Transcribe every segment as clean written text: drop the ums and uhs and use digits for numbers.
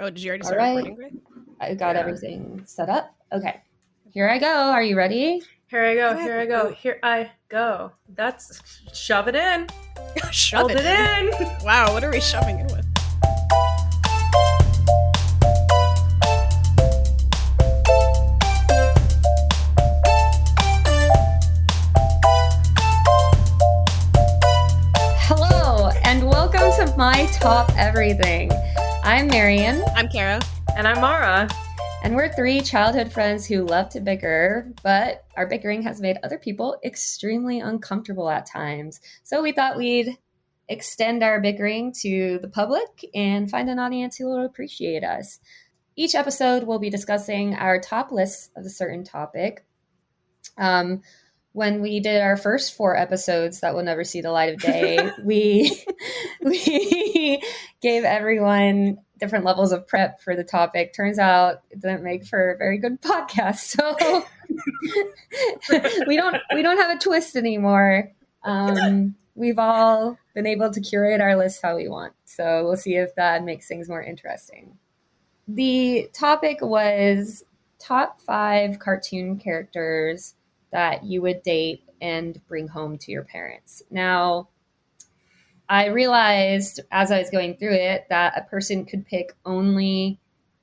Oh, did you already All start right. recording, Greg? I got everything set up. Okay. Here I go. Are you ready? Here I go. Go Here ahead. I go. Here I go. That's shove it in. Shove Hold it in. Wow, what are we shoving in with? Hello, and welcome to My Top Everything. I'm Marian. I'm Kara. And I'm Mara. And we're three childhood friends who love to bicker, but our bickering has made other people extremely uncomfortable at times. So we thought we'd extend our bickering to the public and find an audience who will appreciate us. Each episode, we'll be discussing our top lists of a certain topic. When we did our first 4 episodes that will never see the light of day, we gave everyone different levels of prep for the topic. Turns out it didn't make for a very good podcast. So we don't have a twist anymore. We've all been able to curate our list how we want. So we'll see if that makes things more interesting. The topic was top 5 cartoon characters that you would date and bring home to your parents. Now, I realized as I was going through it that a person could pick only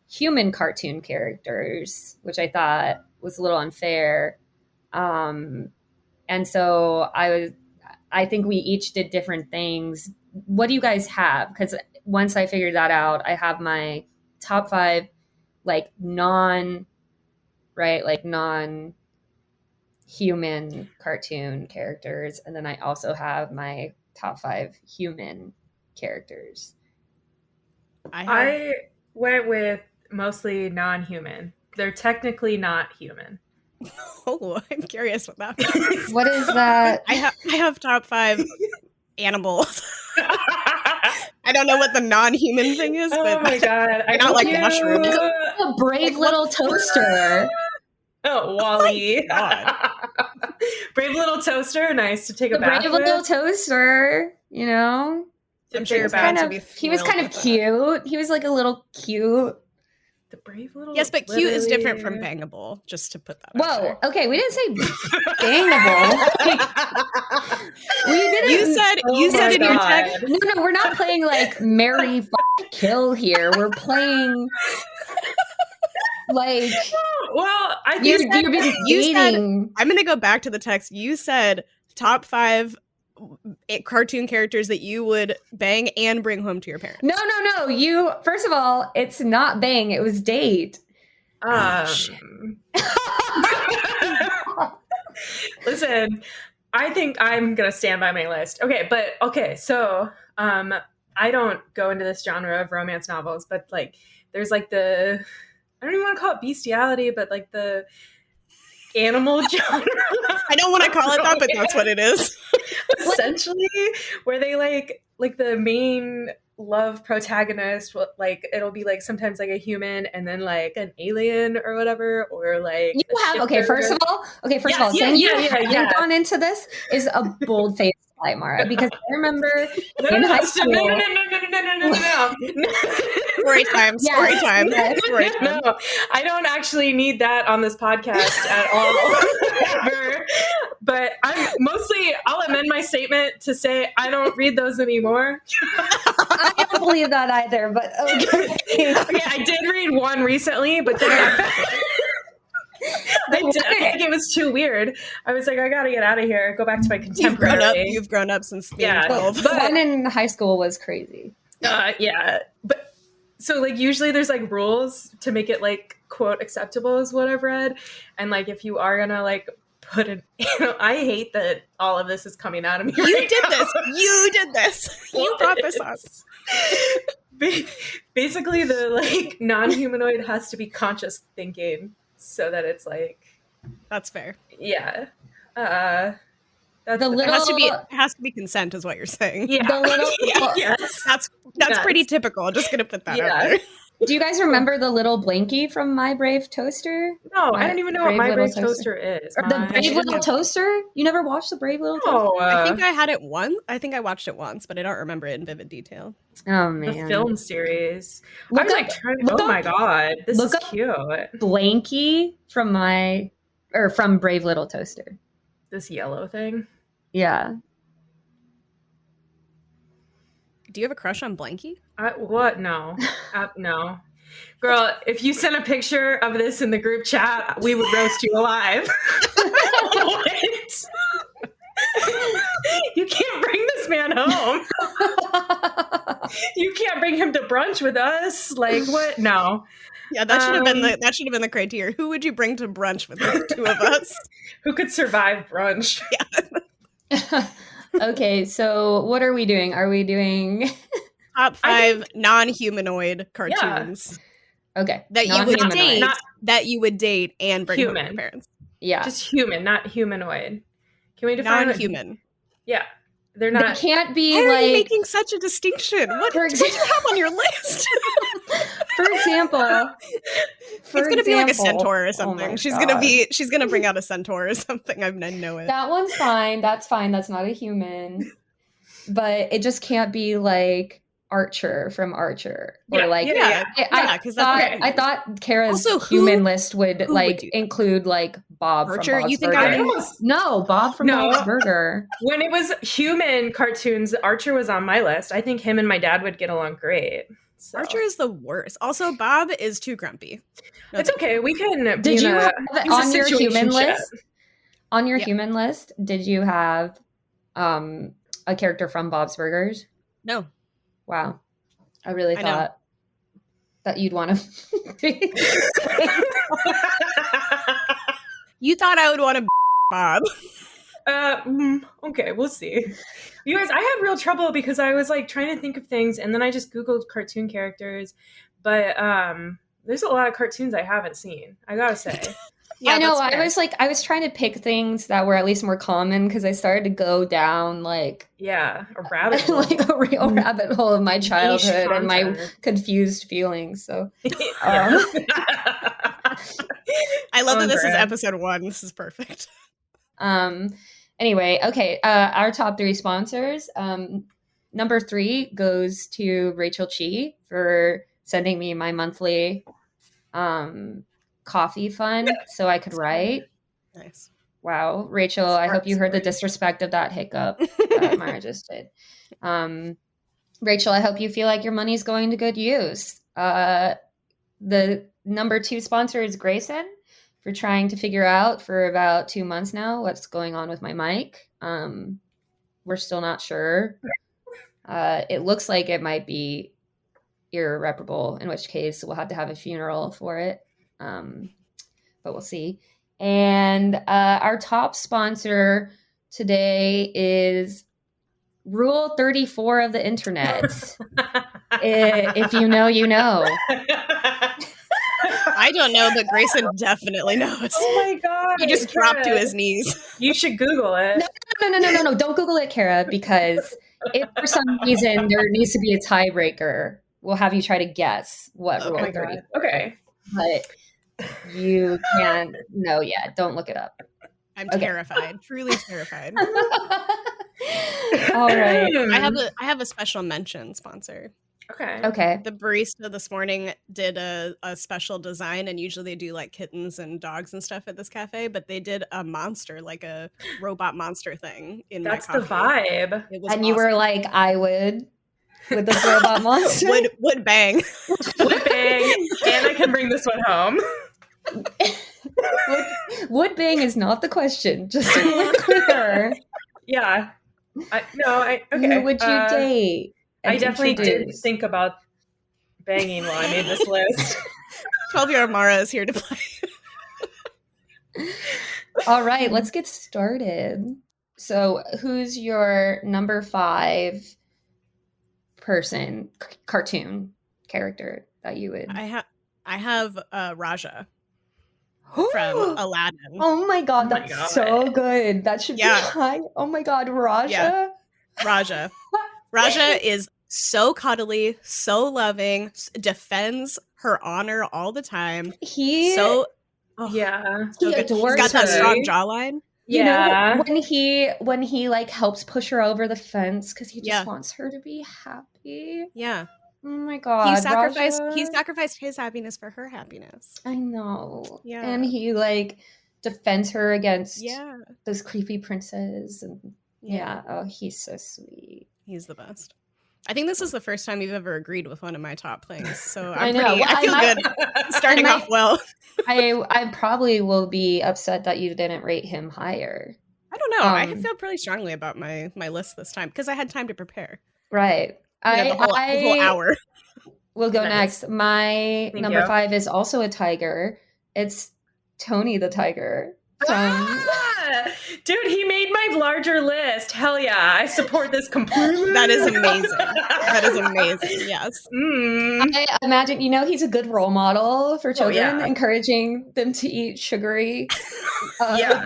human cartoon characters, which I thought was a little unfair. And so I think we each did different things. What do you guys have? Because once I figured that out, I have my top 5 non-human cartoon characters, and then I also have my top 5 human characters. I went with mostly non-human. They're technically not human. Oh, I'm curious what that means. What is that? I have top 5 animals. I don't know what the non-human thing is, but Oh my god. I not like mushrooms. A brave little toaster. Oh, Wally. God. Brave little toaster. Nice to take a The bath brave with. little toaster, you know? I'm sure He you're was bound Kind to of, be he was thrilled kind of with that. cute. He was like a little cute. The brave little. Yes, but cute is different from literally- bangable, just to put that out Whoa, there. okay, we didn't say bangable. We didn't. You said Oh my in your God. text. No, we're not playing like Marry, Kill here. We're playing like Well, I you're think you said- dating. I'm gonna go back to the text. You said top 5 cartoon characters that you would bang and bring home to your parents. No. You first of all, it's not bang. It was date. Shit. Listen, I think I'm gonna stand by my list. So I don't go into this genre of romance novels, but like there's like the I don't even want to call it bestiality, but like the animal genre. I don't want to call it that, but that's what it is. Essentially, where they like the main love protagonist, like it'll be like sometimes like a human and then like an alien or whatever, or like You a have okay. shipper. First of all, Yes, saying you yeah. haven't gone into this is a bold face lie, Mara. Because I remember in high school. No. Story time. Story Yes, time. yes. Story time. No, I don't actually need that on this podcast at all. Ever. But I'll amend my statement to say I don't read those anymore. I don't believe that either, but okay. Okay, I did read one recently, but then I think it was too weird. I was like, I gotta get out of here, go back to my contemporary. You've grown up since being Yeah. 12. The one in high school was crazy. Yeah, but so like usually there's like rules to make it like quote acceptable is what I've read, and like if you are gonna like put it, I hate that all of this is coming out of me. You right did now. this. You did this. You brought this up. Basically, the like non-humanoid has to be conscious thinking, so that it's like, That's fair. yeah, that's The little It has to be consent, is what you're saying. yeah. the little Yes. That's Yes. pretty typical. I'm just gonna put that Yeah. out there. Do you guys remember the little Blanky from My Brave Toaster? No, My I don't even know what Brave My Little Brave Toaster is. Or the My- Brave Little have- Toaster? You never watched the Brave Little Toaster? No, I think I had it once. I think I watched it once, but I don't remember it in vivid detail. Oh the man. film series. Look I was up- like, trying, look oh my up- god, this look is up- cute. Blanky from Brave Little Toaster. This yellow thing. Yeah. Do you have a crush on Blanky? What? No. No. Girl, if you sent a picture of this in the group chat, we would roast you alive. What? You can't bring this man home. You can't bring him to brunch with us. Like what? No. Yeah, that should have been the criteria. Who would you bring to brunch with the two of us? Who could survive brunch? Okay, so what are we doing? Are we doing Top 5 non-humanoid cartoons okay that you would non-humanoid. date, Not- that you would date and bring home to your Human. parents. Yeah. Just human, not humanoid. Can we define what- Non-human. Yeah. They're They not. can't be Why are you like making such a distinction? What For do you have on your list? for example, It's gonna be like a centaur or my something. She's God. gonna bring out a centaur or something. I know it. That one's fine. That's fine. That's not a human. But it just can't be like Archer from Archer. Or Yeah, like yeah. I thought Kara's Also, human list would who like would do that? include like Bob Archer? from Bob's You think Burger. I would- almost- No, Bob from No. Bob's Burger. When it was human cartoons, Archer was on my list. I think him and my dad would get along great. So. Archer is the worst. Also, Bob is too grumpy. No, It's okay. We can. Did be in you a- have use a on your human situationship. list? On your Yeah. human list, did you have a character from Bob's Burgers? No. Wow. I really I know. thought that you'd want to. You thought I would want to Bob. Okay, we'll see. You guys, I had real trouble because I was like trying to think of things, and then I just Googled cartoon characters. But there's a lot of cartoons I haven't seen. I gotta say. Yeah, I know. that's fair. I was trying to pick things that were at least more common because I started to go down like Yeah, a rabbit hole. like a real rabbit hole of my Niche childhood and my content. confused feelings. So Yeah. I love that this is brand. episode 1. This is perfect. Anyway, okay. Our top 3 sponsors. Number 3 goes to Rachel Chi for sending me my monthly coffee fund so I could write. Nice. Wow, Rachel, I hope you heard the disrespect of that hiccup that Mara just did. Rachel, I hope you feel like your money's going to good use. The number 2 sponsor is Grayson for trying to figure out for about 2 months now what's going on with my mic. We're still not sure. It looks like it might be irreparable, in which case we'll have to have a funeral for it. But we'll see. And our top sponsor today is Rule 34 of the internet. If you know, you know. I don't know, but Grayson definitely knows. Oh my god! He just dropped to Kara, his knees. You should Google it. No. Don't Google it, Kara, because if for some reason there needs to be a tiebreaker, we'll have you try to guess what Oh Rule my 30. god. Okay. But you can't. No, yeah, don't look it up. I'm Okay. terrified. Truly terrified. All right. I have a special mention sponsor. Okay. Okay. The barista this morning did a special design, and usually they do like kittens and dogs and stuff at this cafe, but they did a monster, like a robot monster thing in That's my the coffee. vibe. It was And you were awesome. like, I would with this robot monster. would bang. Flipping, and I can bring this one home. Would bang is not the question. Just to be clear. Yeah. Okay. Who would you date? I and definitely didn't introduce? think about banging while I made this list. 12-year-old Mara is here to play. All right, let's get started. So, who's your number 5 person cartoon character that you would? I have Raja from Aladdin. Oh my god, Oh my that's God. so good. That should Yeah. be high. Oh my god, Raja. Yeah. Raja is so cuddly, so loving, defends her honor all the time. He So Yeah. so he good. He's adores got that her. strong jawline. You know, Yeah. when he like helps push her over the fence because he just Yeah. wants her to be happy. Yeah. Oh my He god, sacrificed his happiness for her happiness. I know. Yeah. And he like defends her against Yeah. those creepy princes and Yeah. oh, he's so sweet. He's the best. I think this is the first time you've ever agreed with one of my top things. So I know. Well, I feel good starting off well. I probably will be upset that you didn't rate him higher. I don't know. I feel pretty strongly about my list this time because I had time to prepare. Right. The whole hour. We'll go Nice. next. My Thank number you. 5 is also a tiger. It's Tony the tiger. Dude, he made my larger list. Hell yeah. I support this completely. That is amazing. That is amazing. Yes. I imagine, he's a good role model for children, yeah. encouraging them to eat sugary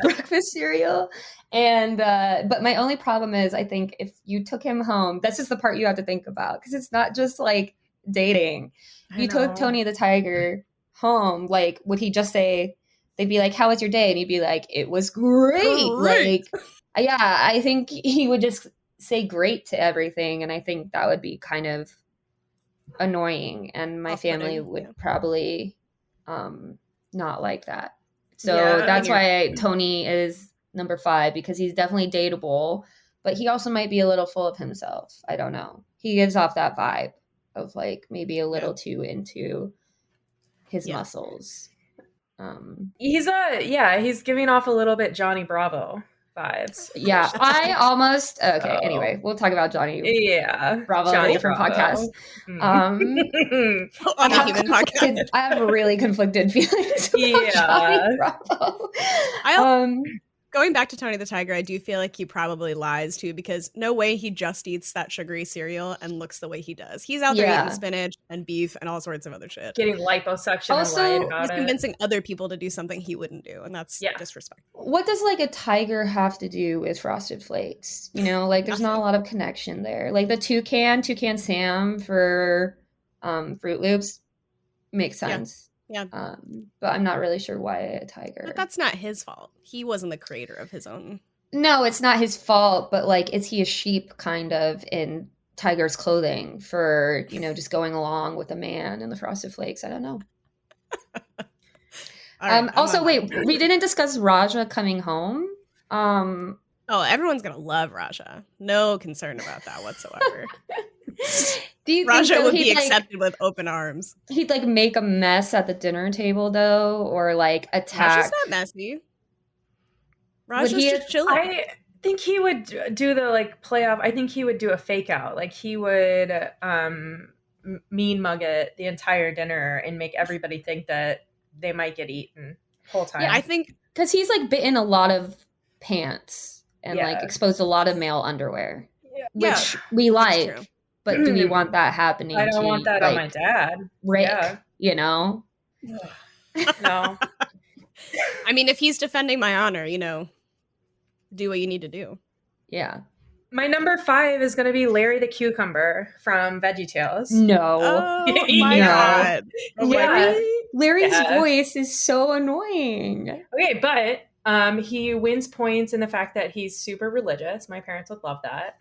breakfast cereal. And but my only problem is, I think if you took him home, this is the part you have to think about, because it's not just like dating. You took Tony the tiger home, like, would he just say, they'd be like, how was your day? And he'd be like, it was great. Like, yeah, I think he would just say great to everything. And I think that would be kind of annoying. And my family would probably not like that. So that's why Tony is number 5, because he's definitely dateable, but he also might be a little full of himself. I don't know. He gives off that vibe of like maybe a little too into his muscles. He's giving off a little bit Johnny Bravo vibes. Yeah, I almost anyway, we'll talk about Johnny Bravo on a different podcast. On a human podcast. I have really conflicted feelings about Johnny Bravo. Going back to Tony the Tiger, I do feel like he probably lies too, because no way he just eats that sugary cereal and looks the way he does. He's out there eating spinach and beef and all sorts of other shit. Getting liposuction and lying about he's convincing other people to do something he wouldn't do, and that's disrespectful. What does like a tiger have to do with Frosted Flakes? Like there's not a lot of connection there. Like the Toucan Sam for Fruit Loops makes sense. Yeah. But I'm not really sure why a tiger. But that's not his fault. He wasn't the creator of his own. No, it's not his fault, but like, is he a sheep kind of in tiger's clothing for, just going along with a man in the Frosted Flakes? I don't know. Also, wait, we didn't discuss Raja coming home. Everyone's going to love Raja. No concern about that whatsoever. Do you Raja think would be accepted with open arms? He'd like make a mess at the dinner table though, or like attack. Raja's not messy. Raja's just chilling. I think he would do the like playoff. I think he would do a fake out. Like he would mean mug it the entire dinner and make everybody think that they might get eaten the whole time. Yeah, I think because he's like bitten a lot of pants and like exposed a lot a lot of underwear, which we like. But do we want that happening? I don't want that like, on my dad. Rick, No. I mean, if he's defending my honor, do what you need to do. Yeah. My number 5 is going to be Larry the Cucumber from VeggieTales. No. Oh my God. Larry's voice is so annoying. Okay, but he wins points in the fact that he's super religious. My parents would love that.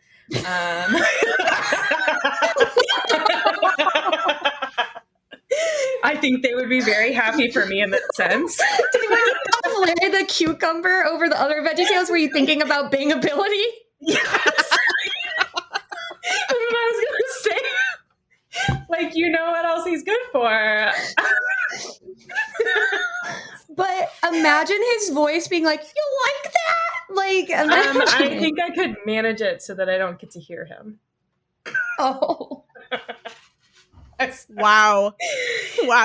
I think they would be very happy for me in that sense. Larry the Cucumber over the other VeggieTales? Were you thinking about bangability? Yes. I was gonna say, like, what else he's good for? But imagine his voice being like, "You like that?" Like, imagine. I think I could manage it so that I don't get to hear him. Oh. Wow.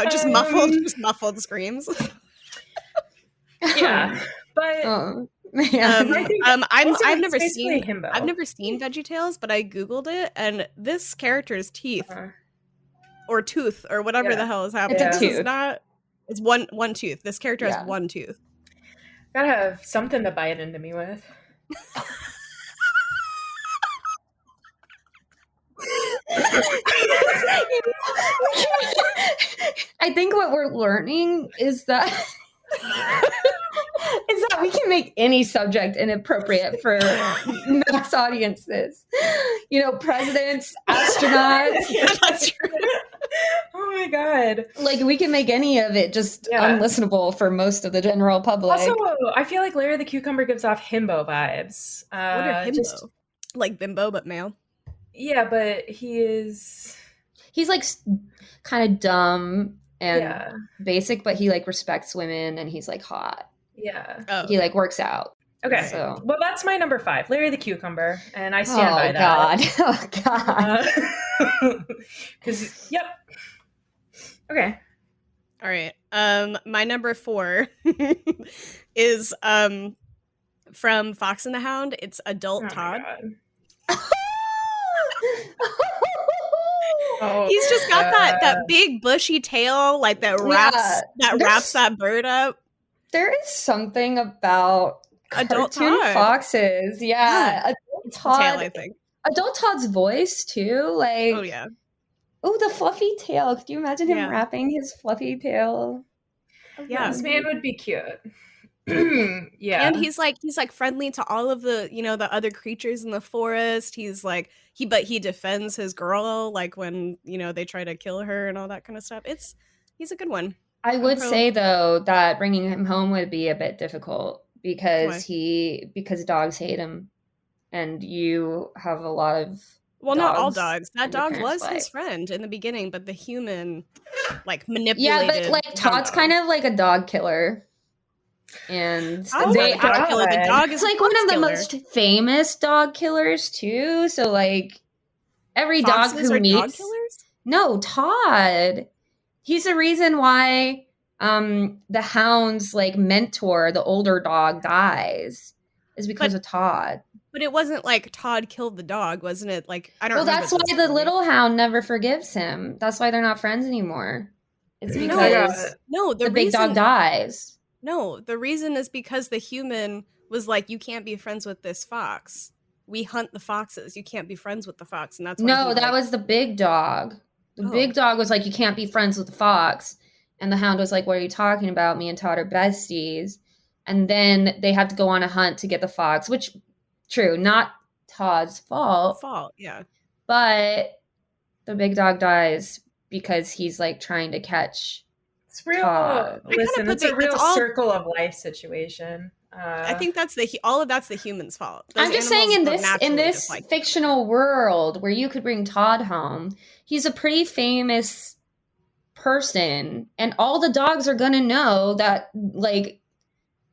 Just muffled screams. Yeah. But I've never seen VeggieTales, but I Googled it, and this character's teeth or tooth or whatever the hell is happening. It's a tooth. It's one tooth. This character has one tooth. Gotta have something to bite into me with. I think what we're learning is that we can make any subject inappropriate for mass audiences. Presidents, astronauts. That's true. Oh my god. Like, we can make any of it just unlistenable for most of the general public. Also, I feel like Larry the Cucumber gives off himbo vibes. What are himbo? Like bimbo, but male? Yeah, but he's like kind of dumb and basic, but he like respects women and he's like hot. Yeah. Oh. He like works out. Okay. So. Well, that's my number 5, Larry the Cucumber, and I stand by that. Oh God. Because Okay. All right. My number 4 is from Fox and the Hound. It's adult Todd. He's just got that big bushy tail, like that wraps that bird up. There is something about adult cartoon Todd. foxes. Yeah. Adult Todd. Tail, I think. Adult Todd's voice too. Like, oh yeah. Oh, the fluffy tail. Could you imagine him wrapping his fluffy tail? Yeah. This man would be cute. Yeah. And he's like friendly to all of the, the other creatures in the forest. He's like but he defends his girl, like when, they try to kill her and all that kind of stuff. He's a good one. I would say though that bringing him home would be a bit difficult because dogs hate him, and you have a lot of not all dogs. That dog was his friend in the beginning, but the human like manipulated. Yeah, but like Todd's kind of like a dog killer. And the dog is like one of the most famous dog killers too. So like every Foxes dog who meets dog killers? No, Todd. He's the reason why the Hound's like mentor, the older dog, dies, is because of Todd. But it wasn't like Todd killed the dog, wasn't it? Like I don't. Well, that's why the little Hound never forgives him. That's why they're not friends anymore. It's because the big dog dies. No, the reason is because the human was like, you can't be friends with this fox. We hunt the foxes. You can't be friends with the fox, and that's why that was the big dog. The big dog was like, you can't be friends with the fox, and the Hound was like, what are you talking about? Me and Todd are besties, and then they had to go on a hunt to get the fox, which true, not Todd's fault. Yeah, but the big dog dies because he's like trying to catch. It's real. Listen, it's a real circle of life situation. I think that's all of that's the human's fault. I'm just saying in this fictional world where you could bring Todd home, he's a pretty famous person, and all the dogs are gonna know that, like,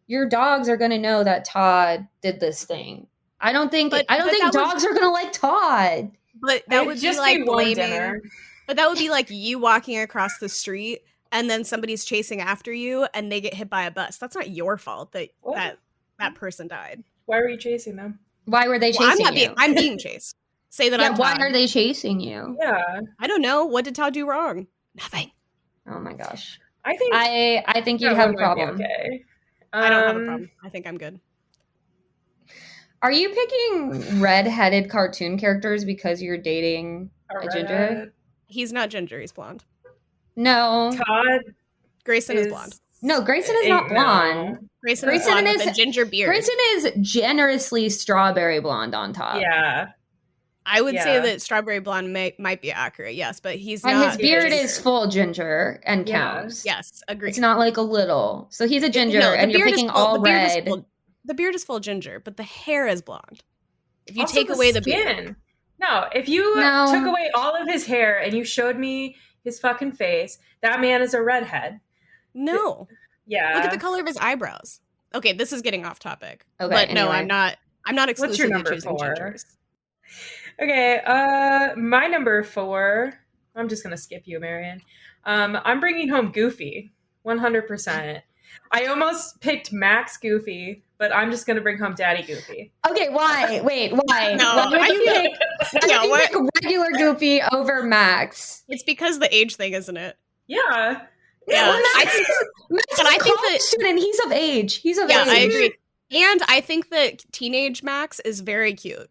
your dogs are gonna know that Todd did this thing. I don't think dogs are gonna like Todd. But that would just be like blaming. But that would be like you walking across the street and then somebody's chasing after you and they get hit by a bus. That's not your fault that person died. Why were you chasing them? Why were they chasing you? I'm being chased. Say that I'm Todd. Why are they chasing you? Yeah. I don't know. What did Todd do wrong? Nothing. Oh my gosh. I think you'd have a problem. Okay. I don't have a problem. I think I'm good. Are you picking red-headed cartoon characters because you're dating a ginger? He's not ginger. He's blonde. No. Todd Grayson is blonde. No, Grayson is not blonde. No. Grayson is blonde with a ginger beard. Grayson is generously strawberry blonde on top. Yeah. I would say that strawberry blonde might be accurate, yes, but he's not. And his beard is full ginger and counts. Yes, agreed. It's not like a little. So he's a ginger, and you're picking all red. The beard is full ginger, but the hair is blonde. If you also take away the skin. beard. No, if you took away all of his hair and you showed me his fucking face, that man is a redhead. No. Yeah. Look at the color of his eyebrows. Okay, this is getting off topic. Okay, but no, I'm not exclusively choosing gingers. Okay, my number 4. I'm just gonna skip you, Marion. I'm bringing home Goofy, 100%. I almost picked Max Goofy, but I'm just gonna bring home Daddy Goofy. Okay, why? Wait, why? No, why would you pick regular Goofy over Max? It's because the age thing, isn't it? Yeah. Yeah, well, I think that student, he's of age. He's of age. Yeah, I agree. And I think that teenage Max is very cute.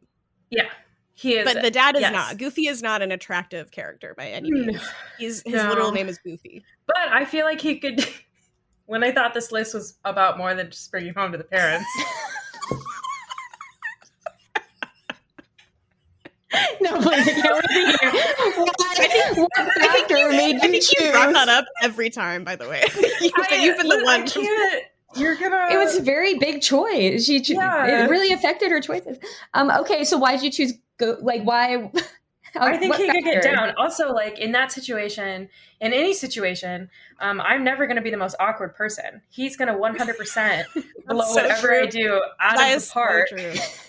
Yeah. He is, but the dad is yes. not. Goofy is not an attractive character by any means. His literal name is Goofy. But I feel like he could. When I thought this list was about more than just bringing home to the parents. No, please, I can't wait to hear what factor made you choose. You brought that up every time, by the way. You've been the one. I can't. You're gonna. It was a very big choice. It really affected her choices. Okay, so why did you choose? Why? I think he could get down. Also, like in that situation, in any situation, I'm never going to be the most awkward person. He's going to 100% blow whatever I do out of the park. So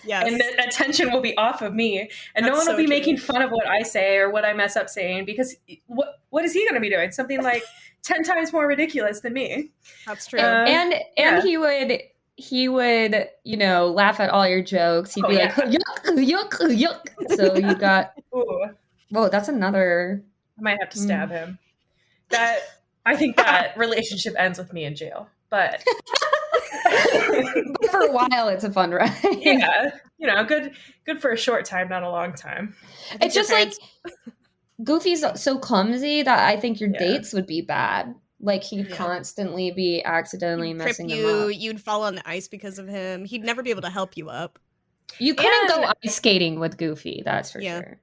yes. And the attention will be off of me. And no one will be making fun of what I say or what I mess up saying, because what is he going to be doing? Something like 10 times more ridiculous than me. That's true. And he would, laugh at all your jokes. He'd be like, yuck, yuck, yuck. So you got, whoa, that's another. I might have to stab him. I think that relationship ends with me in jail. But for a while, it's a fun ride. Yeah, good for a short time, not a long time. It's just like Goofy's so clumsy that I think your dates would be bad. Like, he'd constantly be accidentally messing them up. You'd fall on the ice because of him. He'd never be able to help you up. You couldn't go ice skating with Goofy, that's for sure.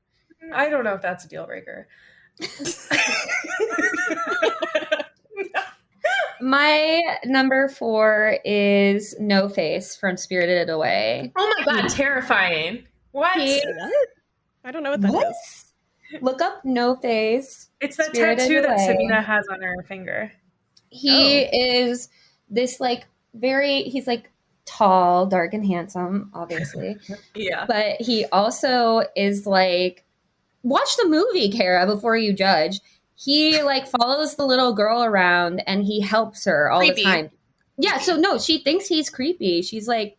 I don't know if that's a deal breaker. My number 4 is No Face from Spirited Away. Oh my god, terrifying. What? I don't know what that is. Look up No Face. It's that tattoo that Sabina has on her finger. He is this he's tall, dark, and handsome, obviously. Yeah. But he also is watch the movie, Kara, before you judge. He follows the little girl around and he helps her all the time. Yeah, so no, she thinks he's creepy. She's like,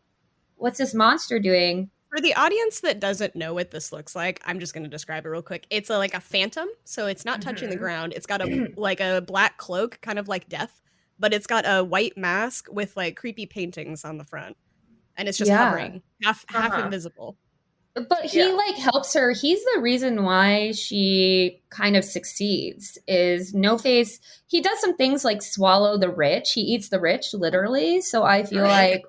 what's this monster doing? For the audience that doesn't know what this looks like, I'm just going to describe it real quick. It's a phantom, so it's not touching the ground. It's got a black cloak, kind of like Death, but it's got a white mask with creepy paintings on the front, and it's just hovering, half invisible. But he helps her. He's the reason why she kind of succeeds. Is No Face. He does some things like swallow the rich. He eats the rich, literally. So I feel like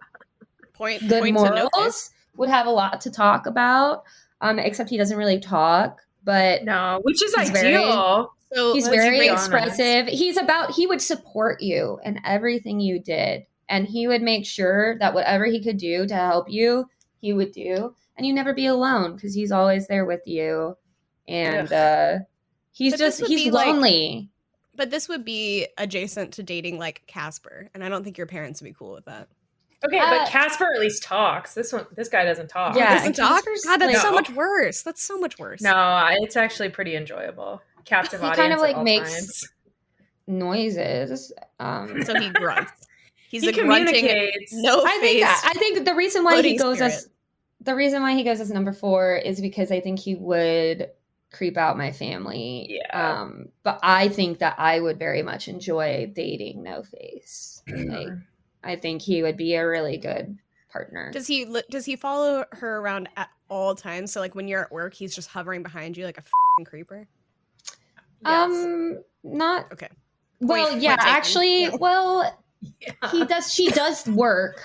good morals would have a lot to talk about, except he doesn't really talk. But no, which is ideal. He's very expressive. He would support you in everything you did. And he would make sure that whatever he could do to help you, he would do. And you never be alone because he's always there with you. And he's lonely. But this would be adjacent to dating like Casper. And I don't think your parents would be cool with that. Okay, but Casper at least talks. This guy doesn't talk. Yeah, doesn't talk. God, that's so much worse. That's so much worse. No, it's actually pretty enjoyable. Captive audience. He kind of makes noises. So he grunts. He communicates. No face. I think the reason why he goes as number 4 is because I think he would creep out my family. Yeah. But I think that I would very much enjoy dating No Face. I think he would be a really good partner. Does he follow her around at all times? So when you're at work, he's just hovering behind you like a f***ing creeper? Yes. Not okay. Actually, he does. She does work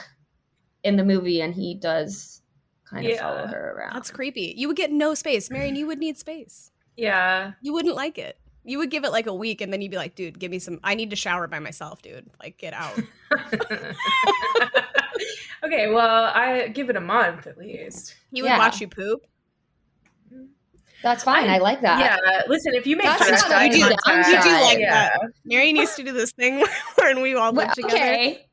in the movie, and he does kind of follow her around. That's creepy. You would get no space, Marion. You would need space. Yeah, you wouldn't like it. You would give it a week, and then you'd be like, dude, give me some. I need to shower by myself, dude. Get out. Okay, well, I give it a month at least. He would watch you poop. That's fine. I like that. Yeah, listen, if you make you do like that. Marion used to do this thing when we all lived together. Okay.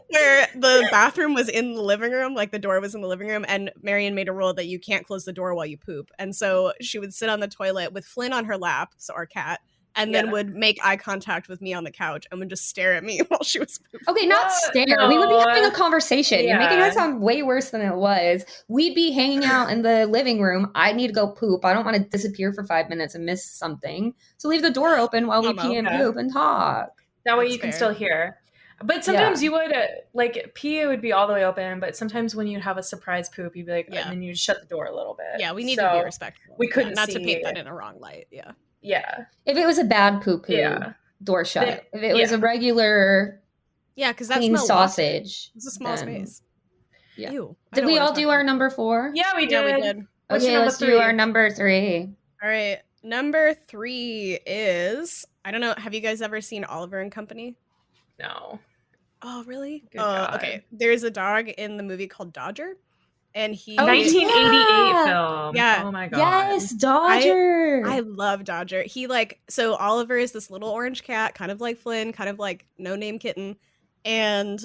Where the bathroom was in the living room, the door was in the living room, and Marion made a rule that you can't close the door while you poop. And so she would sit on the toilet with Flynn on her lap, so our cat, and then would make eye contact with me on the couch and would just stare at me while she was pooping. Okay, not stare. No. We would be having a conversation. You're making that sound way worse than it was. We'd be hanging out in the living room. I need to go poop. I don't want to disappear for 5 minutes and miss something. So leave the door open while we pee and poop and talk. That way you can still hear. But sometimes you would like pee, it would be all the way open. But sometimes when you have a surprise poop, you'd be like, and then you shut the door a little bit. Yeah, we need to be respectful. We couldn't not see. to paint that in a wrong light. Yeah. Yeah. If it was a bad poo, door shut. If it was a regular, because that's clean sausage. It's a small space. Yeah. Ew, did we all do our number 4? Yeah, we did. Yeah, we did. Okay, let's do our number 3. All right, number 3 is, I don't know. Have you guys ever seen Oliver and Company? No. Oh, really? Okay. There's a dog in the movie called Dodger, and he 1988 film. Yeah. Oh my god. Yes, Dodger. I love Dodger. He so Oliver is this little orange cat, kind of like Flynn, kind of like no-name kitten, and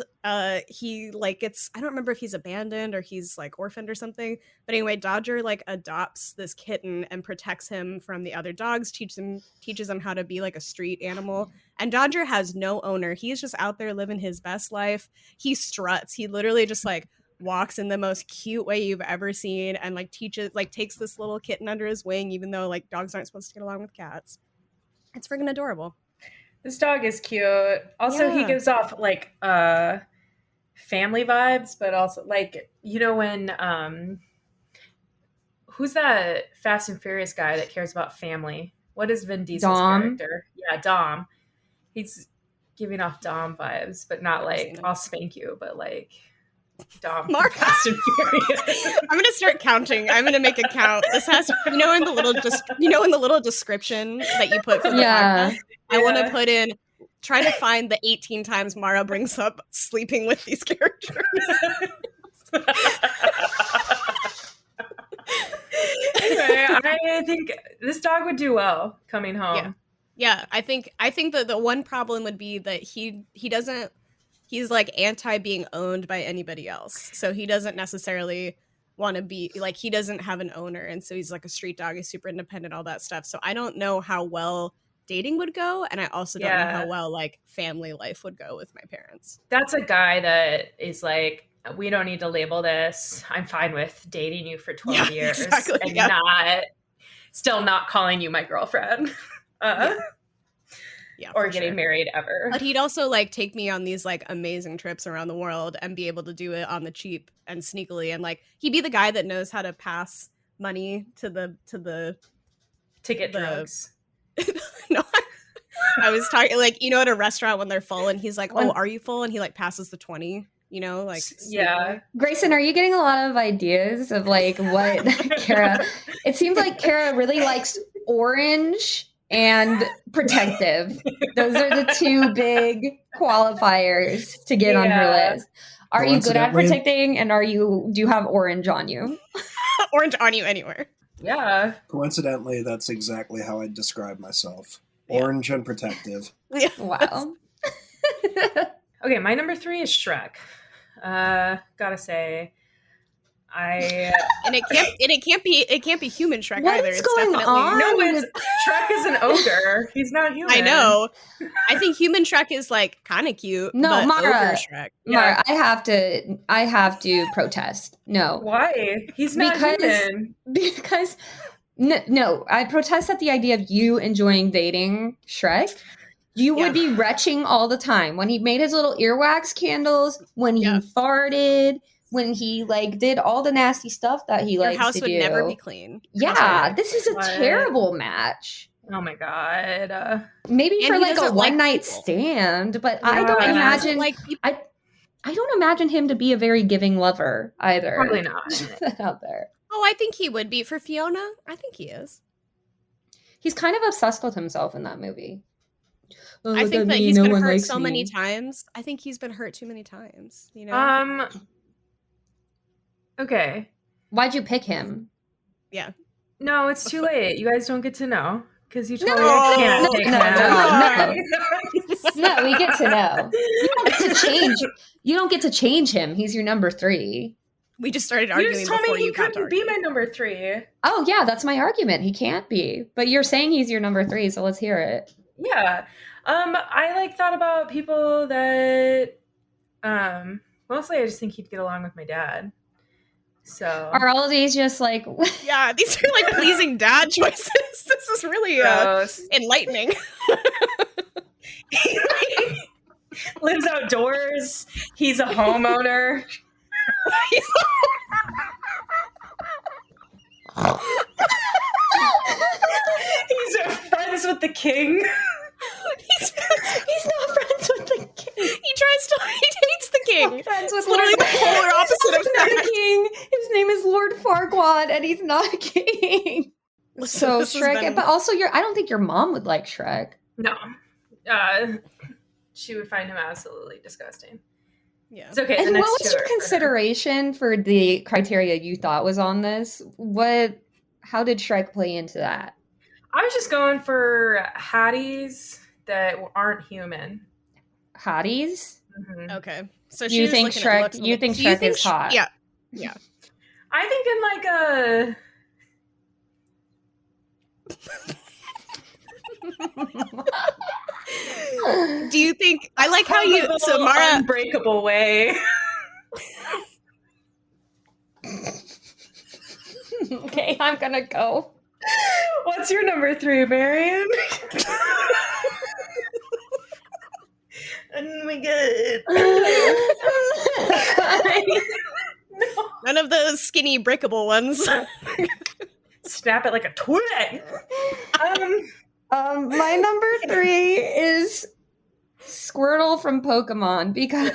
he gets, I don't remember if he's abandoned or he's like orphaned or something, but anyway, Dodger like adopts this kitten and protects him from the other dogs, teaches him how to be like a street animal. And Dodger has no owner. He's just out there living his best life. He struts. He literally just like walks in the most cute way you've ever seen, and like takes this little kitten under his wing, even though like dogs aren't supposed to get along with cats. It's friggin' adorable. This dog is cute. Also, he gives off like family vibes, but also like, you know, when who's that Fast and Furious guy that cares about family? What is Vin Diesel's character? Yeah, Dom. He's giving off Dom vibes, but not like I'll spank you, but like Dom. Fast and Furious. I'm gonna start counting. I'm gonna make a count. This has, in the little description that you put for the podcast, I want to put in, try to find the 18 times Mara brings up sleeping with these characters. Anyway, I think this dog would do well coming home. Yeah. I think that the one problem would be that he's like anti being owned by anybody else. So he doesn't necessarily want to be like, he doesn't have an owner. And so he's like a street dog, he's super independent, all that stuff. So I don't know how well dating would go. And I also don't know how well like family life would go with my parents. That's a guy that is like, we don't need to label this. I'm fine with dating you for 12 years and still not calling you my girlfriend. Or getting married ever. But he'd also like take me on these like amazing trips around the world and be able to do it on the cheap and sneakily, and like he'd be the guy that knows how to pass money to get drugs. No, I was talking like, at a restaurant when they're full and he's like, oh, are you full? And he like passes the 20, like yeah. Grayson, are you getting a lot of ideas of like what Kara? It seems like Kara really likes orange and protective. Those are the two big qualifiers to get on her list. Are you good at protecting, and do you have orange on you? Orange on you anywhere. Yeah. Coincidentally, that's exactly how I describe myself. Orange and protective. Yeah. Wow. Okay, my number 3 is Shrek. Gotta say, and it can't be human Shrek What's either. It's going definitely on? No, Shrek is an ogre. He's not human. I know. I think human Shrek is like kind of cute. No, but Mara. Ogre Shrek. Mara, I have to protest. No. Why? He's not human. Because no, I protest at the idea of you enjoying dating Shrek. You would be retching all the time when he made his little earwax candles, when he farted, when he like did all the nasty stuff that he likes to do. Your house would never be clean. Yeah, this is a terrible match. Oh my god. Maybe for like a one night stand, but I don't imagine I don't imagine him to be a very giving lover either. Probably not. Out there. Oh, I think he would be for Fiona. I think he is. He's kind of obsessed with himself in that movie. Oh, I think that he's been hurt so many times. I think he's been hurt too many times. Okay. Why'd you pick him? Yeah. No, it's too late. You guys don't get to know because you told me I can't pick him. No, we get to know. You don't get to change him. He's your number 3. We just started arguing you just before you got to couldn't be my number 3. Oh yeah, that's my argument. He can't be. But you're saying he's your number 3, so let's hear it. Yeah. I like thought about people that mostly I just think he'd get along with my dad. So are all of these just like yeah, these are like pleasing dad choices. This is really enlightening. lives outdoors. He's a homeowner. He's friends with the king. He's not friends with the king. He hates the king. Not friends with It's literally the polar opposite of the that. king. His name is Lord Farquaad, and he's not a king. So This has Shrek, been- but also I don't think your mom would like Shrek. No. She would find him absolutely disgusting. Yeah. It's okay. And the what next was two your are for her. consideration for the criteria you thought was on this? How did Shrek play into that? I was just going for Hotties that aren't human. Hotties? Mhm. Okay. So You she's think looking Shrek- at looks and you like, think do you Shrek think is hot? Yeah. Yeah. I think in like a Do you think I like how you huggable, so Mara unbreakable way. Okay, I'm gonna go. What's your number 3, Marion? Oh my god. none of those skinny breakable ones. Snap it like a twig. My number 3 is Squirtle from Pokemon because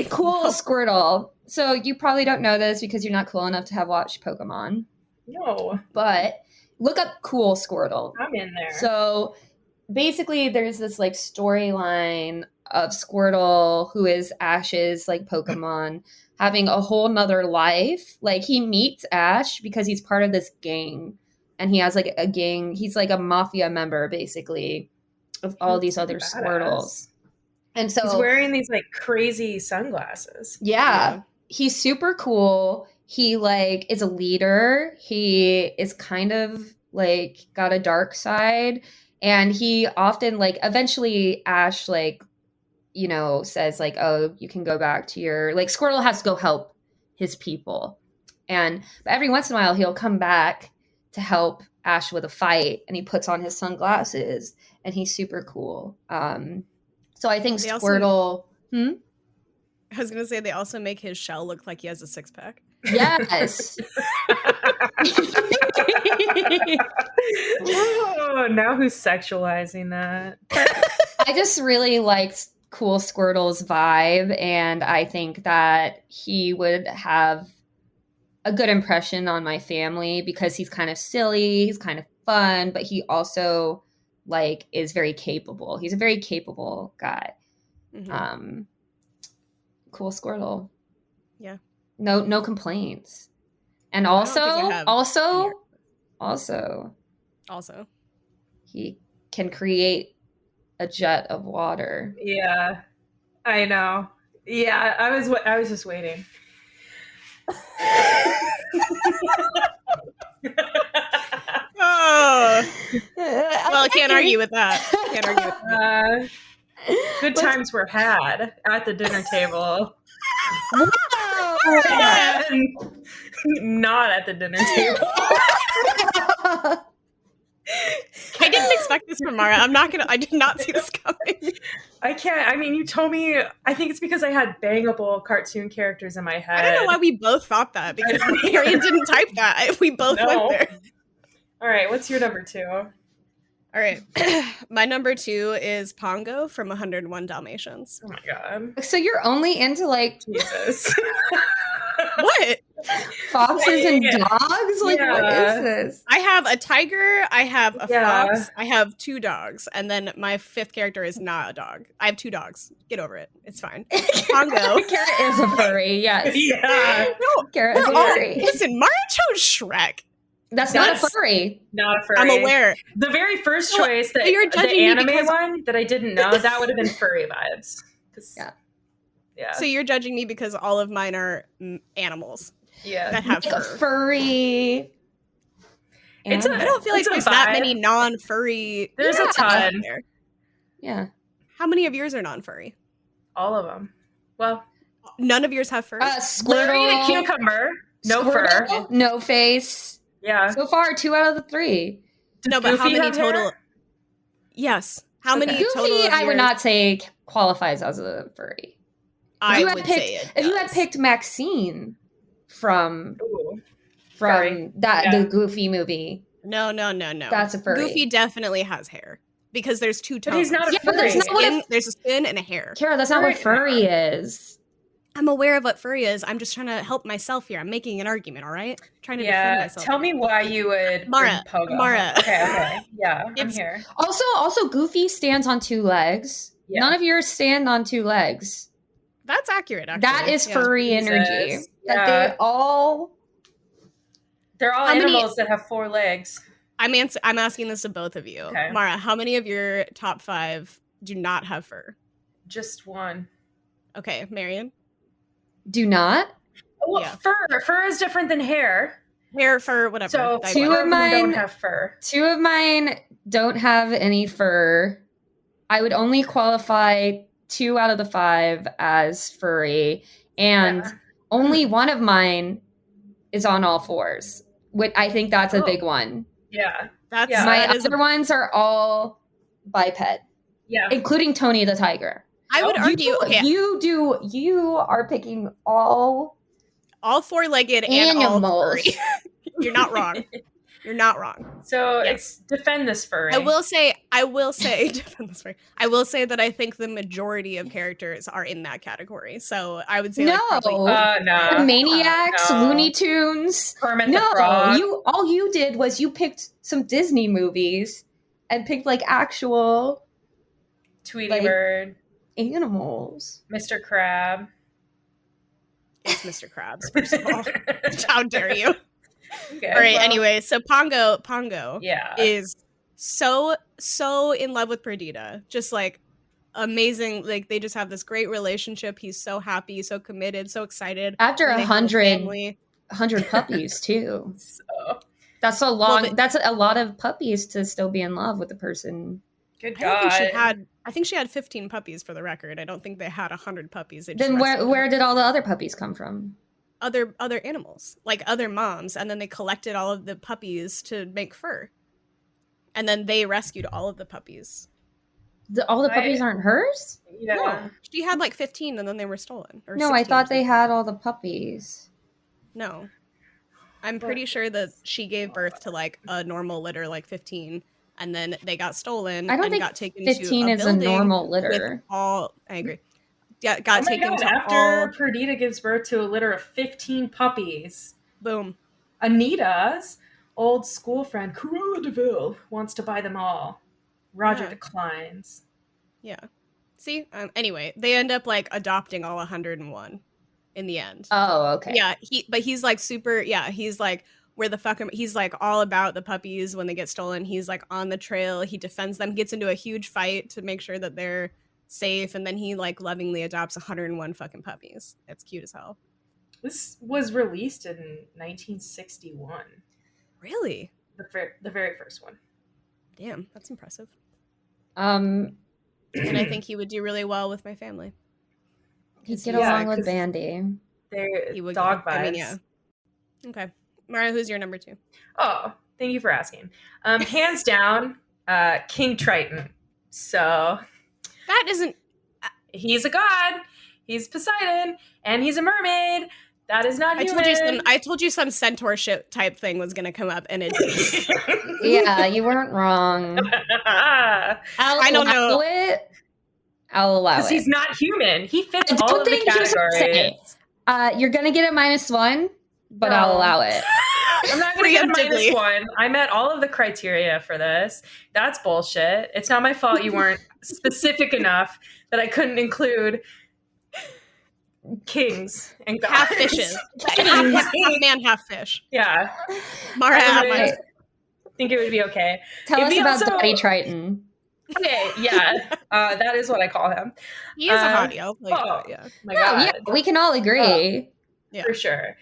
cool Squirtle. So you probably don't know this because you're not cool enough to have watched Pokemon. No, But look up cool Squirtle. I'm in there. So basically there's this like storyline of Squirtle, who is Ash's like Pokemon, having a whole nother life. Like he meets Ash because he's part of this gang, and he has like a gang. He's like a mafia member basically of all these other Badass. Squirtles. And so he's wearing these like crazy sunglasses. yeah, he's super cool. He like is a leader. He is kind of like got a dark side, and he often like eventually Ash like, you know, says like, oh, you can go back to your like Squirtle has to go help his people. But every once in a while he'll come back to help Ash with a fight, and he puts on his sunglasses and he's super cool. So I think They Squirtle I was gonna say they also make his shell look like he has a 6-pack. yes. Oh, now who's sexualizing that? I just really liked cool Squirtle's vibe, and I think that he would have a good impression on my family because he's kind of silly, he's kind of fun, but he also like is very capable. He's a very capable guy. Mhm. Cool Squirtle. Yeah. No complaints. And I don't think I have also Also. he can create a jet of water. Yeah, I know. Yeah, I was just waiting. Oh. Well, I can't argue with that. Can't argue with that. Good times were had at the dinner table. Wow. And not at the dinner table. I didn't expect this from Mara. I did not see this coming. I can't. I mean, you told me. I think it's because I had bangable cartoon characters in my head. I don't know why we both thought that because Marion didn't type that. We both No. went there. All right, what's your number 2? All right. My number 2 is Pongo from 101 Dalmatians. Oh my god, So you're only into like Jesus! What? foxes and dogs? Like what Yeah. is this? I have a tiger, I have a Yeah. fox, I have 2 dogs, and then my 5th character is not a dog. I have 2 dogs. Get over it. It's fine. Pongo. Carrot is a furry, yes. Yeah, No, Carrot is a we're all- furry. listen, Mara chose Shrek. That's not a That's- furry. not a furry. I'm aware. The very first So- choice, so you're the judging me anime because- one that I didn't know, that would have been furry vibes. 'Cause- Yeah. Yeah. So you're judging me because all of mine are animals Yeah. that have Like a fur. furry. It's a- I don't feel like It's a there's that vibe. many non-furry. There's a Yeah. ton. out there. Yeah. How many of yours are non-furry? All of them. Well, None of yours have fur. Larry the Squirtle. cucumber. No fur. Squirtle, no face. Yeah. So far, 2 out of the 3. Does no, but how Goofy many have total? hair? Yes. How many Okay. total Goofy, of I would yours- not say qualifies as a furry. I you had would picked- say it If you had does. picked Maxine from Ooh. Furry. that Yeah. the Goofy movie, No. that's a furry. Goofy definitely has hair because there's two tones. But he's not a Yeah, but that's furry. not what a- There's a fin and a hair. Kara, that's not what furry is. I'm aware of what furry is. I'm just trying to help myself here. I'm making an argument, all right? Trying to defend Yeah. myself. Tell me why you would Mara, bring Pogo. Mara. Okay. Yeah, I'm It's- here. Also, Goofy stands on two legs. Yeah. None of yours stand on two legs. That's accurate, actually. That is Yeah. furry Jesus. energy. That Yeah. they all. They're all How many- animals that have 4 legs. I'm asking this to both of you. Okay. Mara, how many of your top 5 do not have fur? Just one. Okay, Marion? Do not. Well, Yeah. fur is different than hair. Hair, fur, whatever. So Dive two in. of them mine- don't have fur. Two of mine don't have any fur. I would only qualify 2 out of the 5 as furry, and Yeah. only one of mine is on all 4s. Which I think that's a Oh. big one. Yeah. That's Yeah. My that is other ones are all biped, Yeah. including Tony the tiger. I would argue okay, You are picking all all 4-legged and all animals. furry. You're not wrong. You're not wrong. So Yeah. it's defend this furry. I will say defend this furry. I will say that I think the majority of characters are in that category. So I would say like, probably No. No. The Maniacs, no. Looney Tunes. Kermit the No, Frog. all you did was you picked some Disney movies and picked like actual Tweety like- Bird. animals. Mr. Crab. it's Mr. Krabs, first of all. How dare you? Okay, All right, well, anyway, so Pongo Yeah. is so in love with Perdita. Just like amazing. Like they just have this great relationship. He's so happy, so committed, so excited. After when they have a 100 family. puppies too. So, That's a long. but- That's a lot of puppies to still be in love with the person. good I don't God. think I think she had 15 puppies for the record. I don't think they had 100 puppies. They just Then rescued where did all the other puppies come from? other animals, like other moms, and then they collected all of the puppies to make fur. And then they rescued all of the puppies. All the puppies aren't hers? Yeah. No, she had like 15 and then they were stolen. Or No, I 16 or thought they something. had all the puppies. No. I'm pretty sure that she gave birth to like a normal litter, like 15, and then they got stolen I don't and think got taken 15 to a is a building normal with litter. all. I agree. Yeah, Oh got my taken God, to after all. Perdita gives birth to a litter of 15 puppies, Boom. Anita's old school friend, Cruella DeVille, wants to buy them all. Roger Yeah. declines. Yeah. See. Anyway, they end up like adopting all 101 in the end. Oh, okay. Yeah. He's like super. Yeah. He's like, where the fuck he's like all about the puppies when they get stolen. He's like on the trail. He defends them. Gets into a huge fight to make sure that they're safe, and then he like lovingly adopts 101 fucking puppies. It's cute as hell. This was released in 1961. Really? The very first one. Damn, that's impressive. Um, And I think he would do really well with my family. he'd get Yeah, along with 'cause- Bandy. They're He would dog get- vibes. I mean, yeah. Okay. Mara, who's your number 2? Oh, thank you for asking. Hands down, King Triton. So That isn't. he's a god. He's Poseidon, and he's a mermaid. That is not human. I told you some centaur shit type thing was gonna come up, and it didn't. Yeah, you weren't wrong. I don't know. Allow it. I'll allow Because it. he's not human. He fits I don't all of the think here's what I'm saying. categories. You're gonna get a -1, but No. I'll allow it. I'm not going to get a Preemptively. -1. I met all of the criteria for this. That's bullshit. It's not my fault you weren't specific enough that I couldn't include kings and gods. Half fishes. half man, half fish. Yeah. Mara, I have would my think it would be okay. Tell It'd us be about also- Daddy Triton. Okay, yeah. That is what I call him. He is a hottie. I'll like oh. that, yeah. My Oh, God. yeah, we can all agree. Yeah. For sure.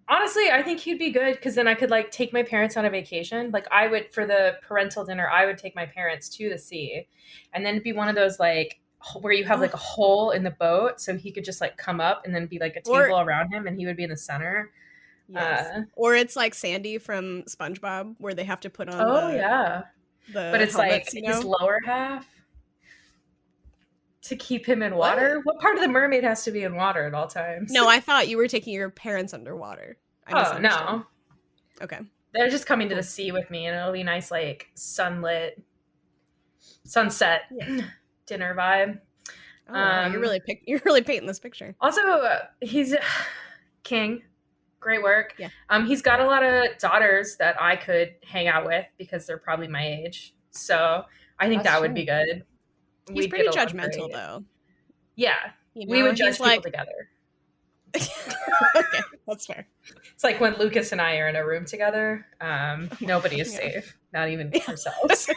Honestly, I think he'd be good because then I could like take my parents on a vacation. Like I would for the parental dinner, I would take my parents to the sea, and then it'd be one of those like where you have like a hole in the boat, so he could just like come up and then be like a table around him, and he would be in the center. Yes. Or it's like Sandy from SpongeBob, where they have to put on. Oh the, yeah. but it's helmets, like you know? his lower half to keep him in water. What part of the mermaid has to be in water at all times? No, I thought you were taking your parents underwater. I Oh misunderstood. no, Okay. they're just coming to Cool. the sea with me, and it'll be nice, like sunset dinner vibe. Oh, wow, you're really painting this picture. Also, he's king. Great work. Yeah. He's got a lot of daughters that I could hang out with because they're probably my age. So I think that would be good. He's We'd pretty get along judgmental, great. though. Yeah. You know, We would judge he's people like, together. okay, that's fair. It's like when Lucas and I are in a room together, nobody is safe, not even ourselves.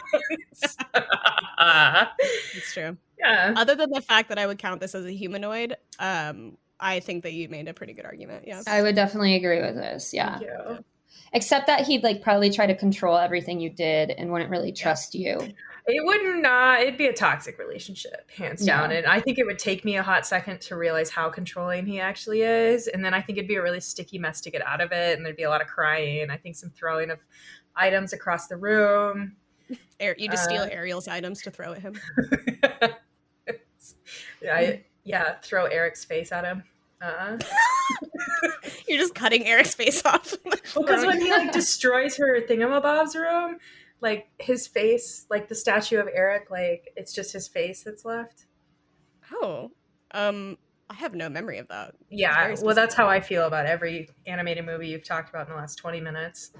It's true. Yeah. Other than the fact that I would count this as a humanoid, I think that you made a pretty good argument. Yeah. I would definitely agree with this. Yeah. Thank you. Except that he'd like probably try to control everything you did and wouldn't really trust you. It wouldn't, it'd be a toxic relationship, hands down. And I think it would take me a hot second to realize how controlling he actually is. And then I think it'd be a really sticky mess to get out of it. And there'd be a lot of crying. I think some throwing of items across the room. You just steal Ariel's items to throw at him. Throw Eric's face at him. You're just cutting Eric's face off. Because when he like destroys her thingamabob's room, like his face, like the statue of Eric, like it's just his face that's left. Oh, I have no memory of that. Yeah, well, that's how I feel about every animated movie you've talked about in the last 20 minutes.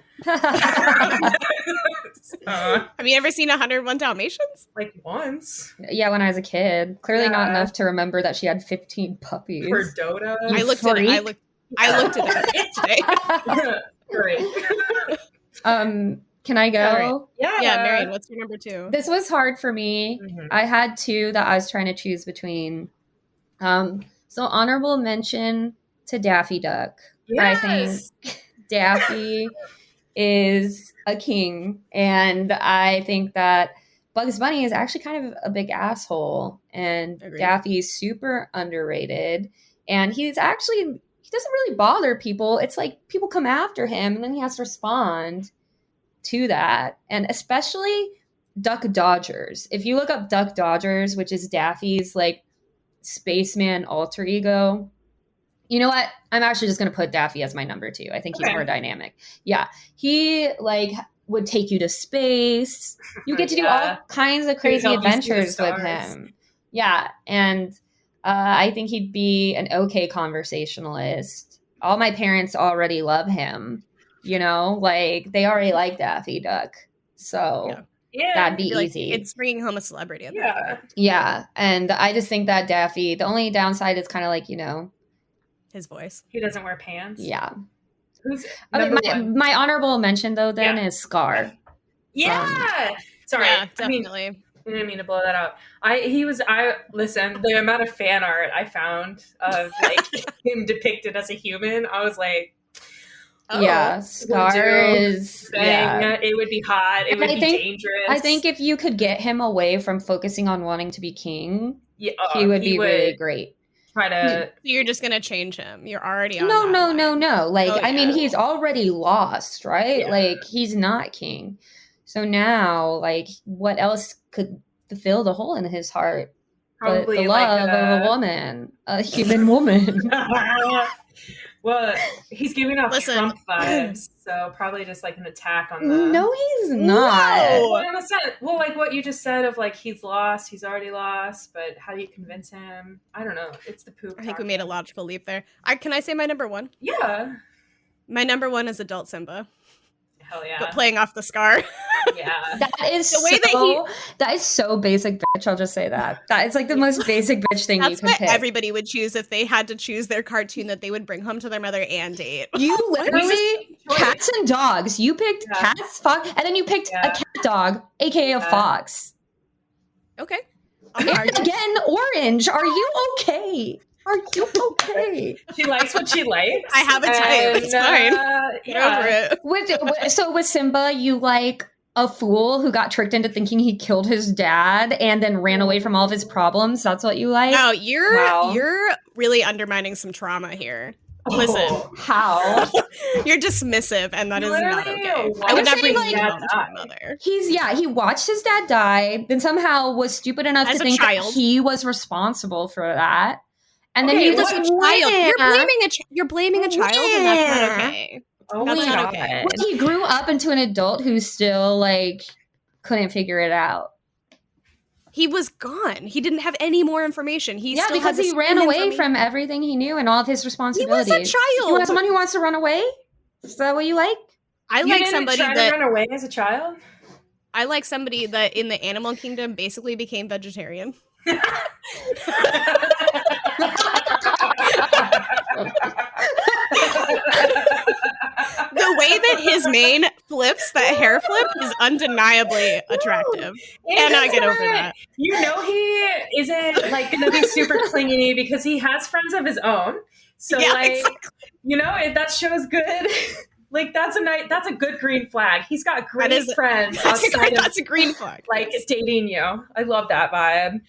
Have you ever seen 101 Dalmatians? Like once. Yeah, when I was a kid. Clearly not enough to remember that she had 15 puppies. For Dota. I looked at it. I looked at it today. Great. Can I go? Yeah, Marion, what's your number 2? This was hard for me. Mm-hmm. I had 2 that I was trying to choose between. So honorable mention to Daffy Duck. Yes! I think Daffy is a king, and I think that Bugs Bunny is actually kind of a big asshole, and Agreed. Daffy's super underrated, and he doesn't really bother people. It's like people come after him, and then he has to respond to that, and especially Duck Dodgers. If you look up Duck Dodgers, which is Daffy's like spaceman alter ego, you know what? I'm actually just going to put Daffy as my number 2. I think he's more dynamic. Yeah. He like would take you to space. You get to do all kinds of crazy adventures with him. Yeah. And I think he'd be an okay conversationalist. All my parents already love him. You know, like they already like Daffy Duck. So that'd be easy. Like, it's bringing home a celebrity at that point. Yeah. And I just think that Daffy, the only downside is kind of like, you know, his voice. He doesn't wear pants. Yeah. Who's my honorable mention though then is Scar. Yeah. Sorry. Yeah, definitely. I didn't mean to blow that out. Listen, the amount of fan art I found of like him depicted as a human, I was like, Scar is it would be hot. It would be dangerous. I think if you could get him away from focusing on wanting to be king, he would be really great. Try to. You're just gonna change him. You're already on. No. Like, I mean, he's already lost, right? Yeah. Like, he's not king. So now, like, what else could fill the hole in his heart? Probably the love of a woman, a human woman. Well, he's giving off Trump vibes, so probably just like an attack on the. No, he's not. No. Well, like what you just said of like he's lost, he's already lost, but how do you convince him? I don't know. It's the poop. I think we made a logical leap there. Can I say my number 1? Yeah. My number 1 is adult Simba. Hell yeah. But playing off the Scar. Yeah. That is that is so basic, bitch. I'll just say that. That is like the most basic bitch thing you can pick. That's what everybody would choose if they had to choose their cartoon that they would bring home to their mother and date. You literally, cats and dogs. You picked cats, fox, and then you picked a cat dog, aka a fox. Okay. And again, orange. Are you okay? Are you okay? She likes what she likes. I have a type. It's fine. Get over it. So with Simba, you like a fool who got tricked into thinking he killed his dad and then ran away from all of his problems. That's what you like? No, you're really undermining some trauma here. Listen. How? You're dismissive, and that is not Literally, okay. why I would would not you bring say you that home to die? my mother. He watched his dad die, then somehow was stupid enough As to a think that child. he was responsible for that. And Okay, then he well, just As a child, went. you're blaming a child, and that's not okay. Oh That's my not God. okay. Well, he grew up into an adult who still like couldn't figure it out. He was gone. He didn't have any more information. He Yeah, still because had the he ran same away information. from everything he knew and all of his He was responsibilities. a You want child. someone who wants to run away? Is that what you like? I You like didn't somebody try that to run away as a child? I like somebody that in the animal kingdom basically became vegetarian. The way that his mane flips, that hair flip, is undeniably attractive. Cannot get over that. You know he isn't like gonna be super clingy because he has friends of his own. So Yeah, like exactly. you know, if that shows good. Like that's a good green flag. He's got great is- friends outside of That's a green flag. like yes. dating you. I love that vibe.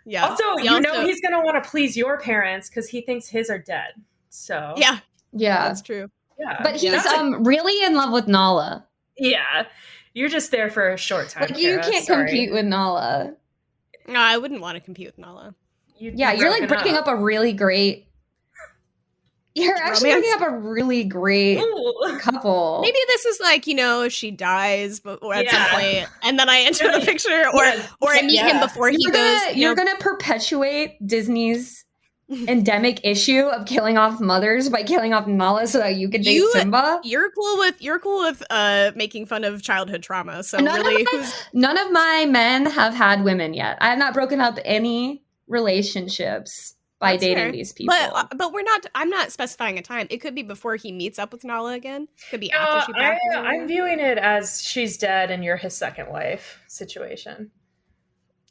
Yeah. Also, He you know he's gonna want to please your parents because he thinks his are dead. So Yeah, Yeah. that's true. yeah. But he's That's really in love with Nala. yeah. You're just there for a short time. Like you Kara. can't Sorry. compete with Nala. No, I wouldn't want to compete with Nala. You'd Yeah, be you're like broken breaking up a really great. You're actually Romance? breaking up a really great Ooh. couple. Maybe this is like, she dies or at some Yeah. point, and then I enter a picture, or I meet him before he goes. You're gonna perpetuate Disney's endemic issue of killing off mothers by killing off Nala so that you can date Simba. You're cool with making fun of childhood trauma. So None of my men have had women yet. I have not broken up any relationships by That's dating fair. these people. But we're not. I'm not specifying a time. It could be before he meets up with Nala again. Could be after she passes. I'm viewing it as she's dead and you're his second wife situation.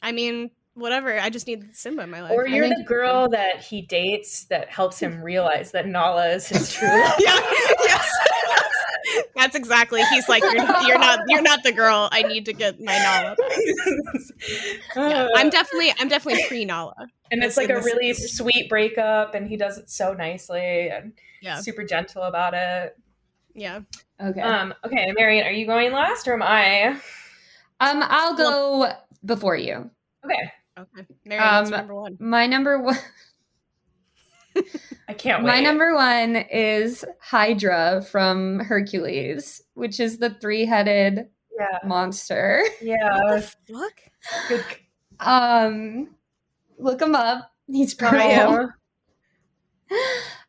I mean, whatever. I just need Simba in my life. Or you're the girl that he dates that helps him realize that Nala is his true love. Yes. That's exactly. He's like, you're not the girl. I need to get my Nala. Yeah, I'm definitely pre Nala. And it's like a really sweet breakup, and he does it so nicely and super gentle about it. Yeah. Okay. Okay, Marion, are you going last or am I? I'll go before you. Okay. Marion, number one. My number one. I can't wait. My number one is Hydra from Hercules, which is the three-headed monster. Yeah. What the fuck? Good. Look him up. He's purple.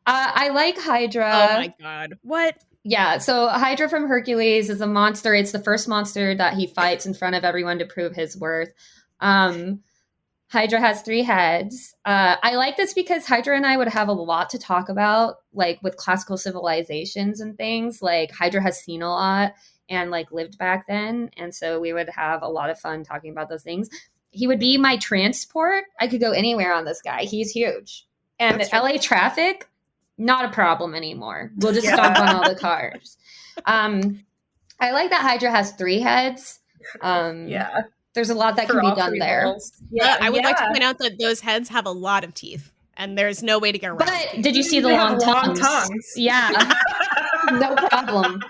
I like Hydra. Oh my god. What? Yeah, so Hydra from Hercules is a monster. It's the first monster that he fights in front of everyone to prove his worth. Hydra has 3 heads. I like this because Hydra and I would have a lot to talk about, like with classical civilizations and things. Like Hydra has seen a lot and like lived back then. And so we would have a lot of fun talking about those things. He would be my transport. I could go anywhere on this guy. He's huge. And LA traffic, not a problem anymore. We'll just stomp on all the cars. I like that Hydra has 3 heads. There's a lot that can be done there. Yeah, I would like to point out that those heads have a lot of teeth, and there's no way to get around. But did you see the long tongues? Yeah, no problem.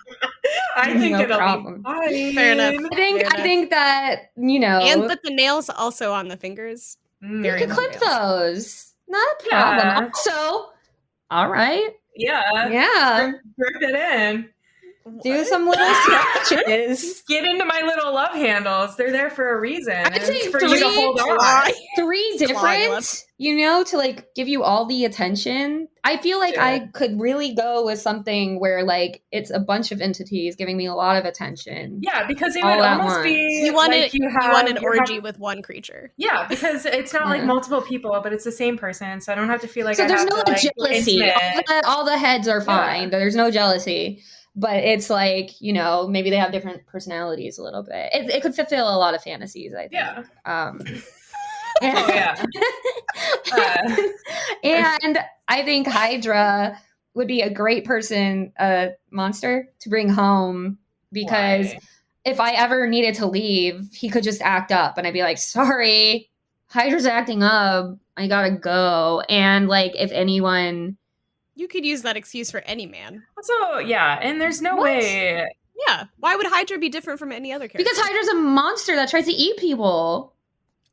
I think no problem. Fair enough. I think that and that the nails also on the fingers. You could clip those. Not a problem. Also, all right. Yeah. Grip it in. Do some little scratches. Get into my little love handles. They're there for a reason. I'd say for you to hold on. 3 different, to like give you all the attention. I feel like I could really go with something where like it's a bunch of entities giving me a lot of attention. Yeah, because it would almost be you want an orgy with one creature. Yeah, because it's not like multiple people, but it's the same person, so I don't have to feel like there's no jealousy. All the heads are fine. Yeah. There's no jealousy. But it's like, maybe they have different personalities a little bit. It could fulfill a lot of fantasies, I think. Yeah. And I think Hydra would be a great monster to bring home because if I ever needed to leave, he could just act up and I'd be like, sorry, Hydra's acting up. I gotta go. And like, if anyone You could use that excuse for any man. So yeah, and there's no What? way. Yeah. Why would Hydra be different from any other character? Because Hydra's a monster that tries to eat people.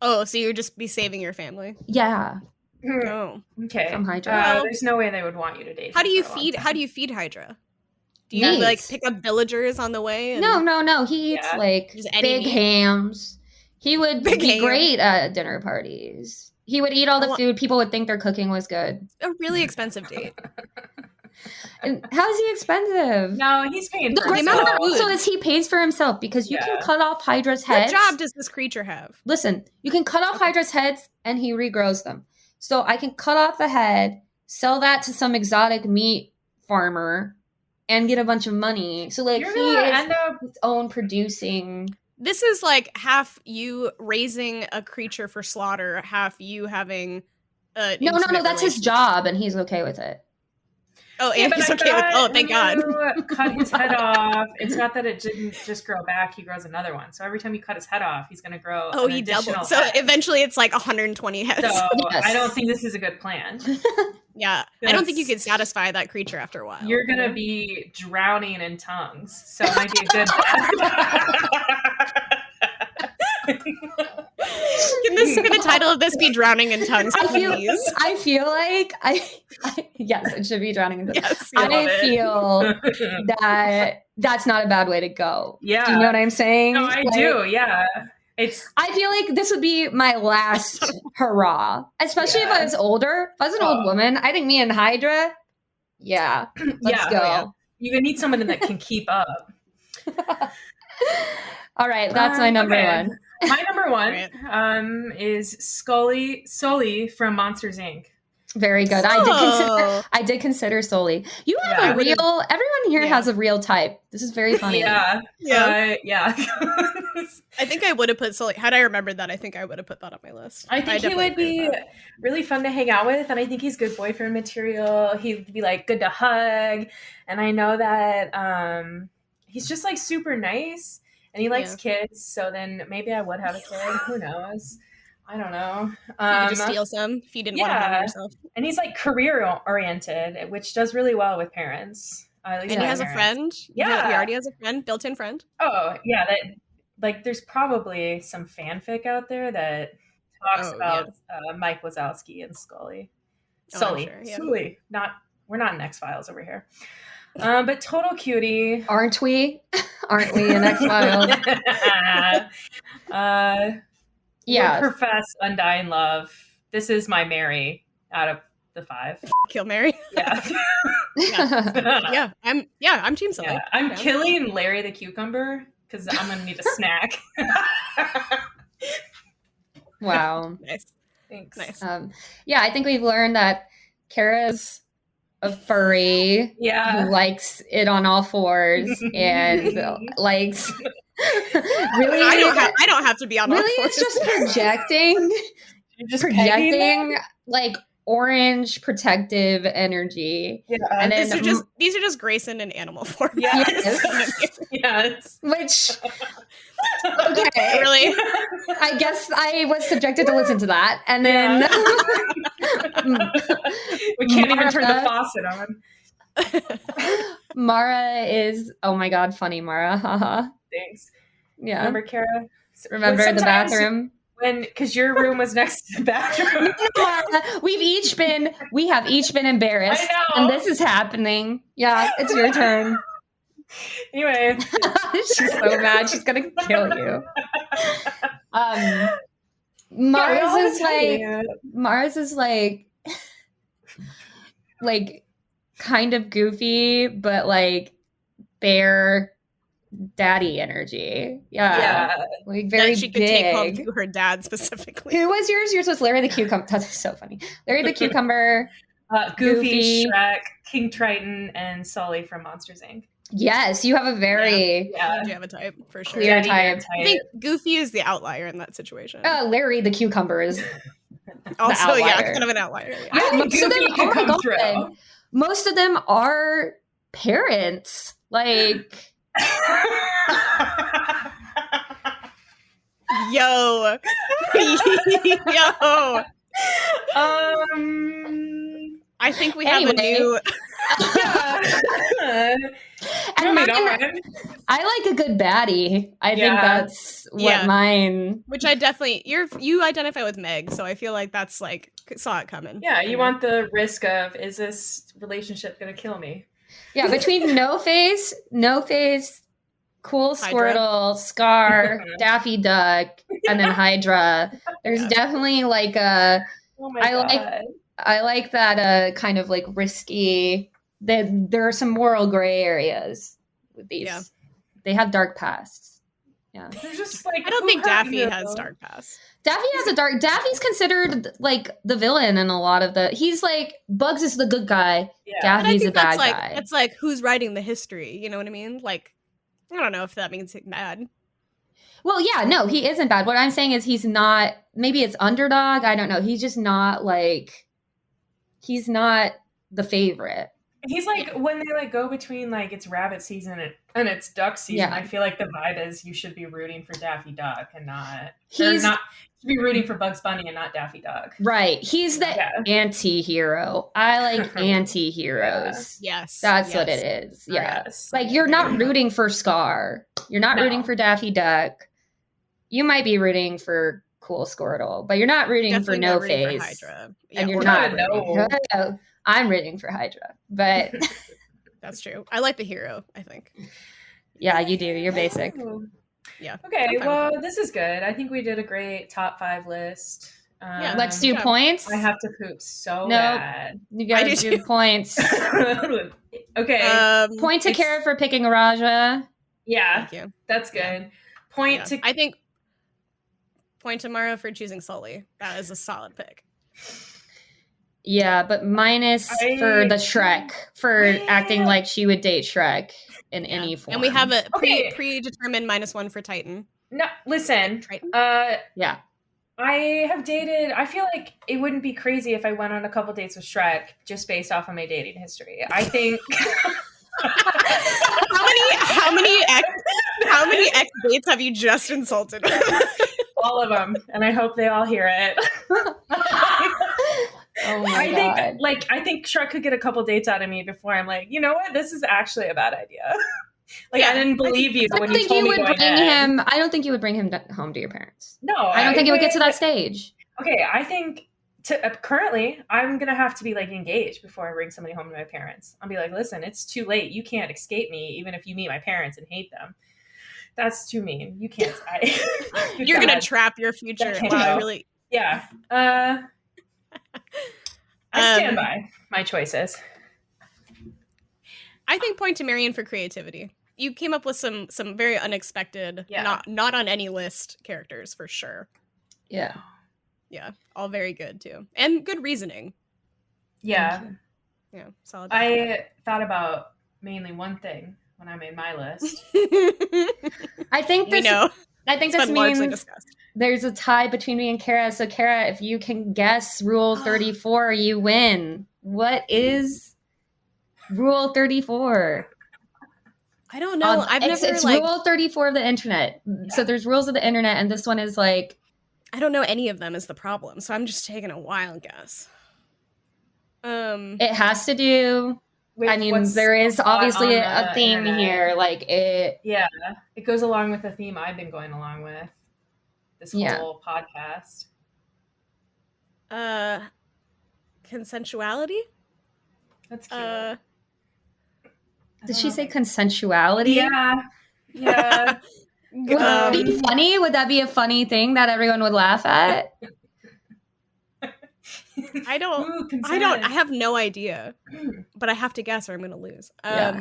Oh, so you'd just be saving your family? Yeah. No. Okay. From Hydra. Well- There's no way they would want you to date. How him do you for a long feed? time. How do you feed Hydra? Do you Meat. like pick up villagers on the way? And No. He eats Yeah. like Just any big meat? hams. He would Big be ham. great at dinner parties. He would eat all the I wa- food. People would think their cooking was good. A really expensive date. And how's he expensive? No, he's paying The for great great amount part of food. also is he pays for himself because you can Yeah. cut off Hydra's What heads. job does this creature have? Listen, you can cut off Hydra's heads and he regrows them. So I can cut off the head, sell that to some exotic meat farmer, and get a bunch of money. So like You're he gonna is end up. his own producing. This is like half you raising a creature for slaughter, half you having. No, that's his job, and he's okay with it. Oh, Yeah, and but he's I okay with. thought Oh, thank God. when you cut his head off. It's not that it didn't just grow back; he grows another one. So every time you cut his head off, he's going to grow. Oh, an he additional doubled. So head. eventually, it's like 120 heads. So Yes. I don't think this is a good plan. Yeah, I don't think you That's- could satisfy that creature after a while. You're gonna be drowning in tongues, so it might be a good Can the title of this be "Drowning in Tongues"? I feel Please? like I yes, it should be drowning in the Yes. I love I it. feel that that's not a bad way to go. Yeah. Do you know what I'm saying? No, I Like, do. Yeah, it's I feel like this would be my last hurrah, especially if I Yeah. was older. If I was an old Oh. woman, I think me and Hydra, yeah, let's yeah. go. yeah. You need someone that can keep up. All right, that's my number Okay. one. My number one Right. is Sully from Monsters Inc. Very good. Oh. I did consider Sully. You have Yeah, I a would've- real. Everyone here yeah. has a real type. This is very funny. Yeah, Yeah. yeah. I think I would have put Sully. Had I remembered that, I think I would have put that on my list. I think he definitely would agree be with that. really fun to hang out with, and I think he's good boyfriend material. He'd be like good to hug, and I know that he's just like super nice, and he likes kids. So then maybe I would have a kid. Who knows? I don't know. You could just steal some if you didn't want to have yeah. them yourself. And he's like career oriented, which does really well with parents. At least And he my has a parents. friend. Yeah. He already has a friend, built-in friend. Oh yeah, that like there's probably some fanfic out there that talks Oh, about Mike Wazowski and Scully. Oh, I'm Sully, sure, yeah. Sully. We're not in X Files over here. But total cutie. Aren't we? Aren't we in X Files? Yeah. Would profess undying love. This is my Mary out of the 5. Kill Mary. Yeah. I'm Team Sully. Yeah. I'm Yeah. killing Larry the cucumber because I'm gonna need a snack. Wow. Nice. Thanks. Nice. Yeah, I think we've learned that Kara's a furry Yeah. who likes it on all fours and likes really. I don't have to be on all Really, fours. it's just projecting, You're just pegging them? projecting like orange protective energy, Yeah. and then these are just Grayson in animal form. Yes. Yes. which okay, Really? I guess I was subjected to listen to that, and then We can't even turn the Mara- faucet on. Mara is my god, funny Mara, haha. Thanks. Yeah, Remember, Kara? remember the Sometimes bathroom. because your room was next to the bathroom. We have each been embarrassed, I know. and this is happening. Yeah, it's your turn. Anyway, She's so mad. She's gonna kill you. Mars is like kind of goofy, but like bear daddy energy. Yeah. Like very that she could take home big. to her dad specifically. Who was yours? Yours was Larry the Cucumber. That's so funny. Larry the Cucumber. Goofy, Shrek, King Triton, and Sully from Monsters Inc. Yes, you have a very Yeah. You have a type for sure. Clear Daddy type. I think Goofy is the outlier in that situation. Larry the Cucumber is Also, yeah, outlier. kind of an outlier. Yeah. I think most of them- Goofy can oh my come God. through. most of them are parents. Like Yo. Yo. I think we have a Anyway. new. And Moving mine, on. I like a good baddie. I think Yeah. that's what Yeah. mine. Which I definitely you identify with Meg, so I feel like that's like saw it coming. Yeah, you want the risk of, is this relationship gonna kill me? Yeah, between No Face, Cool Hydra. Squirtle, Scar, Daffy Duck, and then Hydra. There's Yeah. definitely like a. Oh my I god. like that kind of like risky. That there are some moral gray areas with these. Yeah. They have dark pasts. Yeah. They're just like, I don't who think hurt Daffy you? has dark past. Daffy has a dark. Daffy's considered like the villain in a lot of the. He's like Bugs is the good guy. Yeah. But I Daffy's a think bad that's guy. that's like who's writing the history. You know what I mean? Like, I don't know if that means he's bad. Well, yeah, no, he isn't bad. What I'm saying is he's not. Maybe it's underdog. I don't know. He's just not like. He's not the favorite. He's like, when they like go between like it's rabbit season and it's duck season, Yeah. I feel like the vibe is you should be rooting for Daffy Duck and not He's you should be rooting for Bugs Bunny and not Daffy Duck. right. He's the Yeah. anti-hero. I like anti-heroes. Yes, That's what it is. Yeah. Yes. Like you're not rooting for Scar. You're not No. rooting for Daffy Duck. You might be rooting for Cool Squirtle, but you're not rooting Definitely for not No rooting for Face. Hydra. And you're we're not. not a rooting- No, I'm rooting for Hydra, but That's true. I like the hero. I think. yeah, you do. You're basic. Oh. Yeah. Okay, I'm fine well, with this is good. I think we did a great top 5 list. Yeah, Let's do Yeah. points. I have to poop so Nope. bad. You gotta I do do points. Okay. Point to it's- Kara for picking Raja. Yeah, Thank you. that's good. Point Yeah. to I think point to Mara for choosing Sully. That is a solid pick. Yeah, but minus for the Shrek for acting like she would date Shrek in Yeah. any form. And we have a Okay. predetermined -1 for Titan. No, listen. Triton. yeah. I have dated. I feel like it wouldn't be crazy if I went on a couple dates with Shrek just based off of my dating history. I think. How many ex dates have you just insulted? All of them, and I hope they all hear it. Oh my god. I think Shrek could get a couple dates out of me before I'm like, you know what, this is actually a bad idea. Like, Yeah, I didn't believe you I when don't you think told you me would going bring in. him. I don't think you would bring him home to your parents. No, I don't think it would get to that stage. Okay, I think currently I'm gonna have to be like engaged before I bring somebody home to my parents. I'll be like, listen, it's too late. You can't escape me, even if you meet my parents and hate them. That's too mean. You can't. You're gonna trap your future. Okay, Wow, I no. really. Yeah. I stand by my choices. I think point to Marion for creativity. You came up with some very unexpected, Yeah. not on any list characters for sure. Yeah. Yeah, all very good too, and good reasoning. Yeah. Yeah, solid. I thought about mainly one thing when I made my list. I think we this. know. I think It's this been largely means discussed. there's a tie between me and Kara. So Kara, if you can guess Rule 34, you win. What is Rule 34? I don't know. I've never It's like. Rule 34 of the internet. So there's rules of the internet, and this one is like I don't know any of them is the problem, so I'm just taking a wild guess. it has to do. With I mean, what's there is hot obviously on a the theme internet. here. Like it. Yeah, it goes along with the theme I've been going along with this Yeah. whole podcast. Consensuality. That's cute. Uh, Did she say consensuality? Yeah. Yeah. Would that be funny? Would that be a funny thing that everyone would laugh at? I don't. Ooh, I have no idea, but I have to guess or I'm gonna lose. Yeah.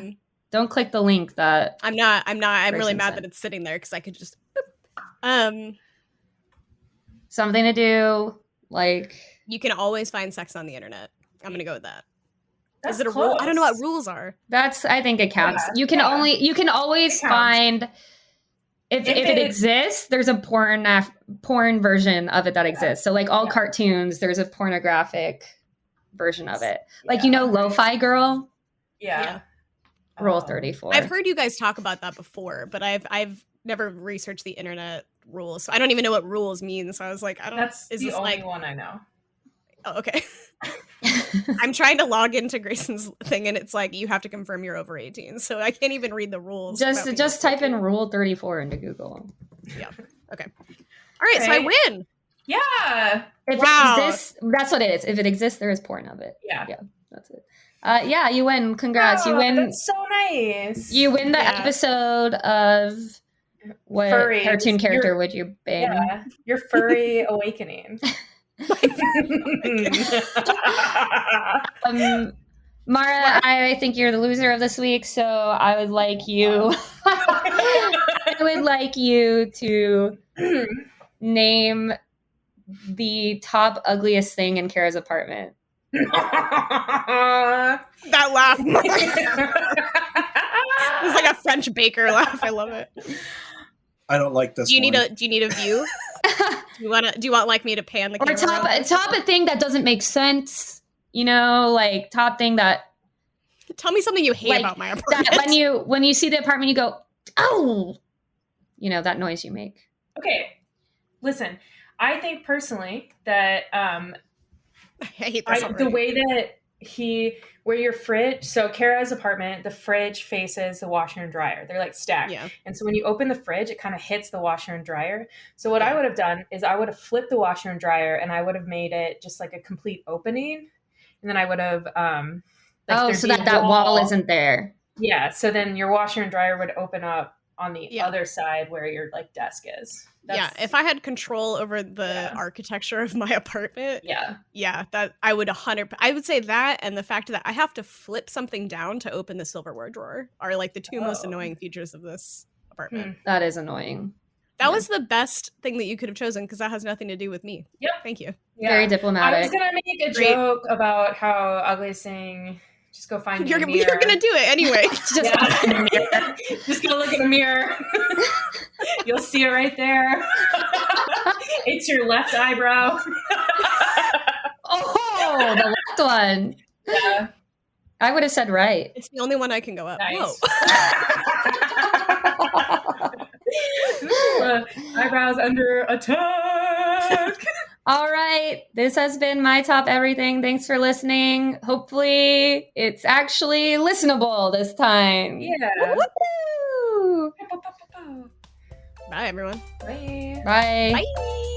Don't click the link that. I'm not. I'm really Person mad said. that it's sitting there because I could just. Something to do like You can always find sex on the internet. I'm gonna go with that. That's Is it a rule? I don't know what close. rules are. that's. I think it counts. Yeah, You can yeah. you can always It counts. find if it it- exists. There's a porn version of it that exists. So like all Yeah. cartoons, there's a pornographic version of it. Like Yeah. you know, Lo-Fi Girl, Yeah. Rule Oh. 34. I've heard you guys talk about that before, but I've never researched the internet rules, so I don't even know what rules mean. So I was like, I don't. That's Is the this only like? one I know. Oh, okay. I'm trying to log into Grayson's thing, and it's like you have to confirm you're over 18, so I can't even read the rules. Just type in Rule 34 into Google. Yeah. Okay. All right, so I win. Yeah. If Wow. it exists, that's what it is. If it exists, there is porn of it. Yeah. That's it. Yeah, you win. Congrats. You win. That's so nice. You win the episode of what Furries. Cartoon character would you bang? Yeah, your furry awakening. Mara, I think you're the loser of this week, so I would like you. I would like you to name the top ugliest thing in Kara's apartment. That laugh. It's like a French baker laugh. I love it. I don't like this. Do you need a view? Do you want like me to pan the Or camera? top a thing that doesn't make sense. You know, like top thing that. Tell me something you hate like, about my apartment. That when you see the apartment, you go, oh, you know that noise you make. Okay, listen. I think personally that I hate this the way that where your fridge, so Kara's apartment, the fridge faces the washer and dryer. They're like stacked. Yeah. And so when you open the fridge, it kind of hits the washer and dryer. So what I would have done is I would have flipped the washer and dryer and I would have made it just like a complete opening. And then I would have so that wall isn't there. Yeah. So then your washer and dryer would open up on the other side where your like desk is. If I had control over the architecture of my apartment, that I would I would say that, and the fact that I have to flip something down to open the silverware drawer are like the two most annoying features of this apartment. That is annoying. That was the best thing that you could have chosen because that has nothing to do with me. Yep. Thank you. Yeah. Very diplomatic. I was gonna make a joke about how ugliest thing. Just go find You're a mirror. You're gonna do it anyway. Just gonna look in a mirror. You'll see it right there. It's your left eyebrow. Oh, the left one. Yeah. I would have said right. It's the only one I can go up. Nice. Eyebrows under attack. All right. This has been My Top Everything. Thanks for listening. Hopefully it's actually listenable this time. Yeah. Woo-hoo! Bye, everyone. Bye. Bye. Bye.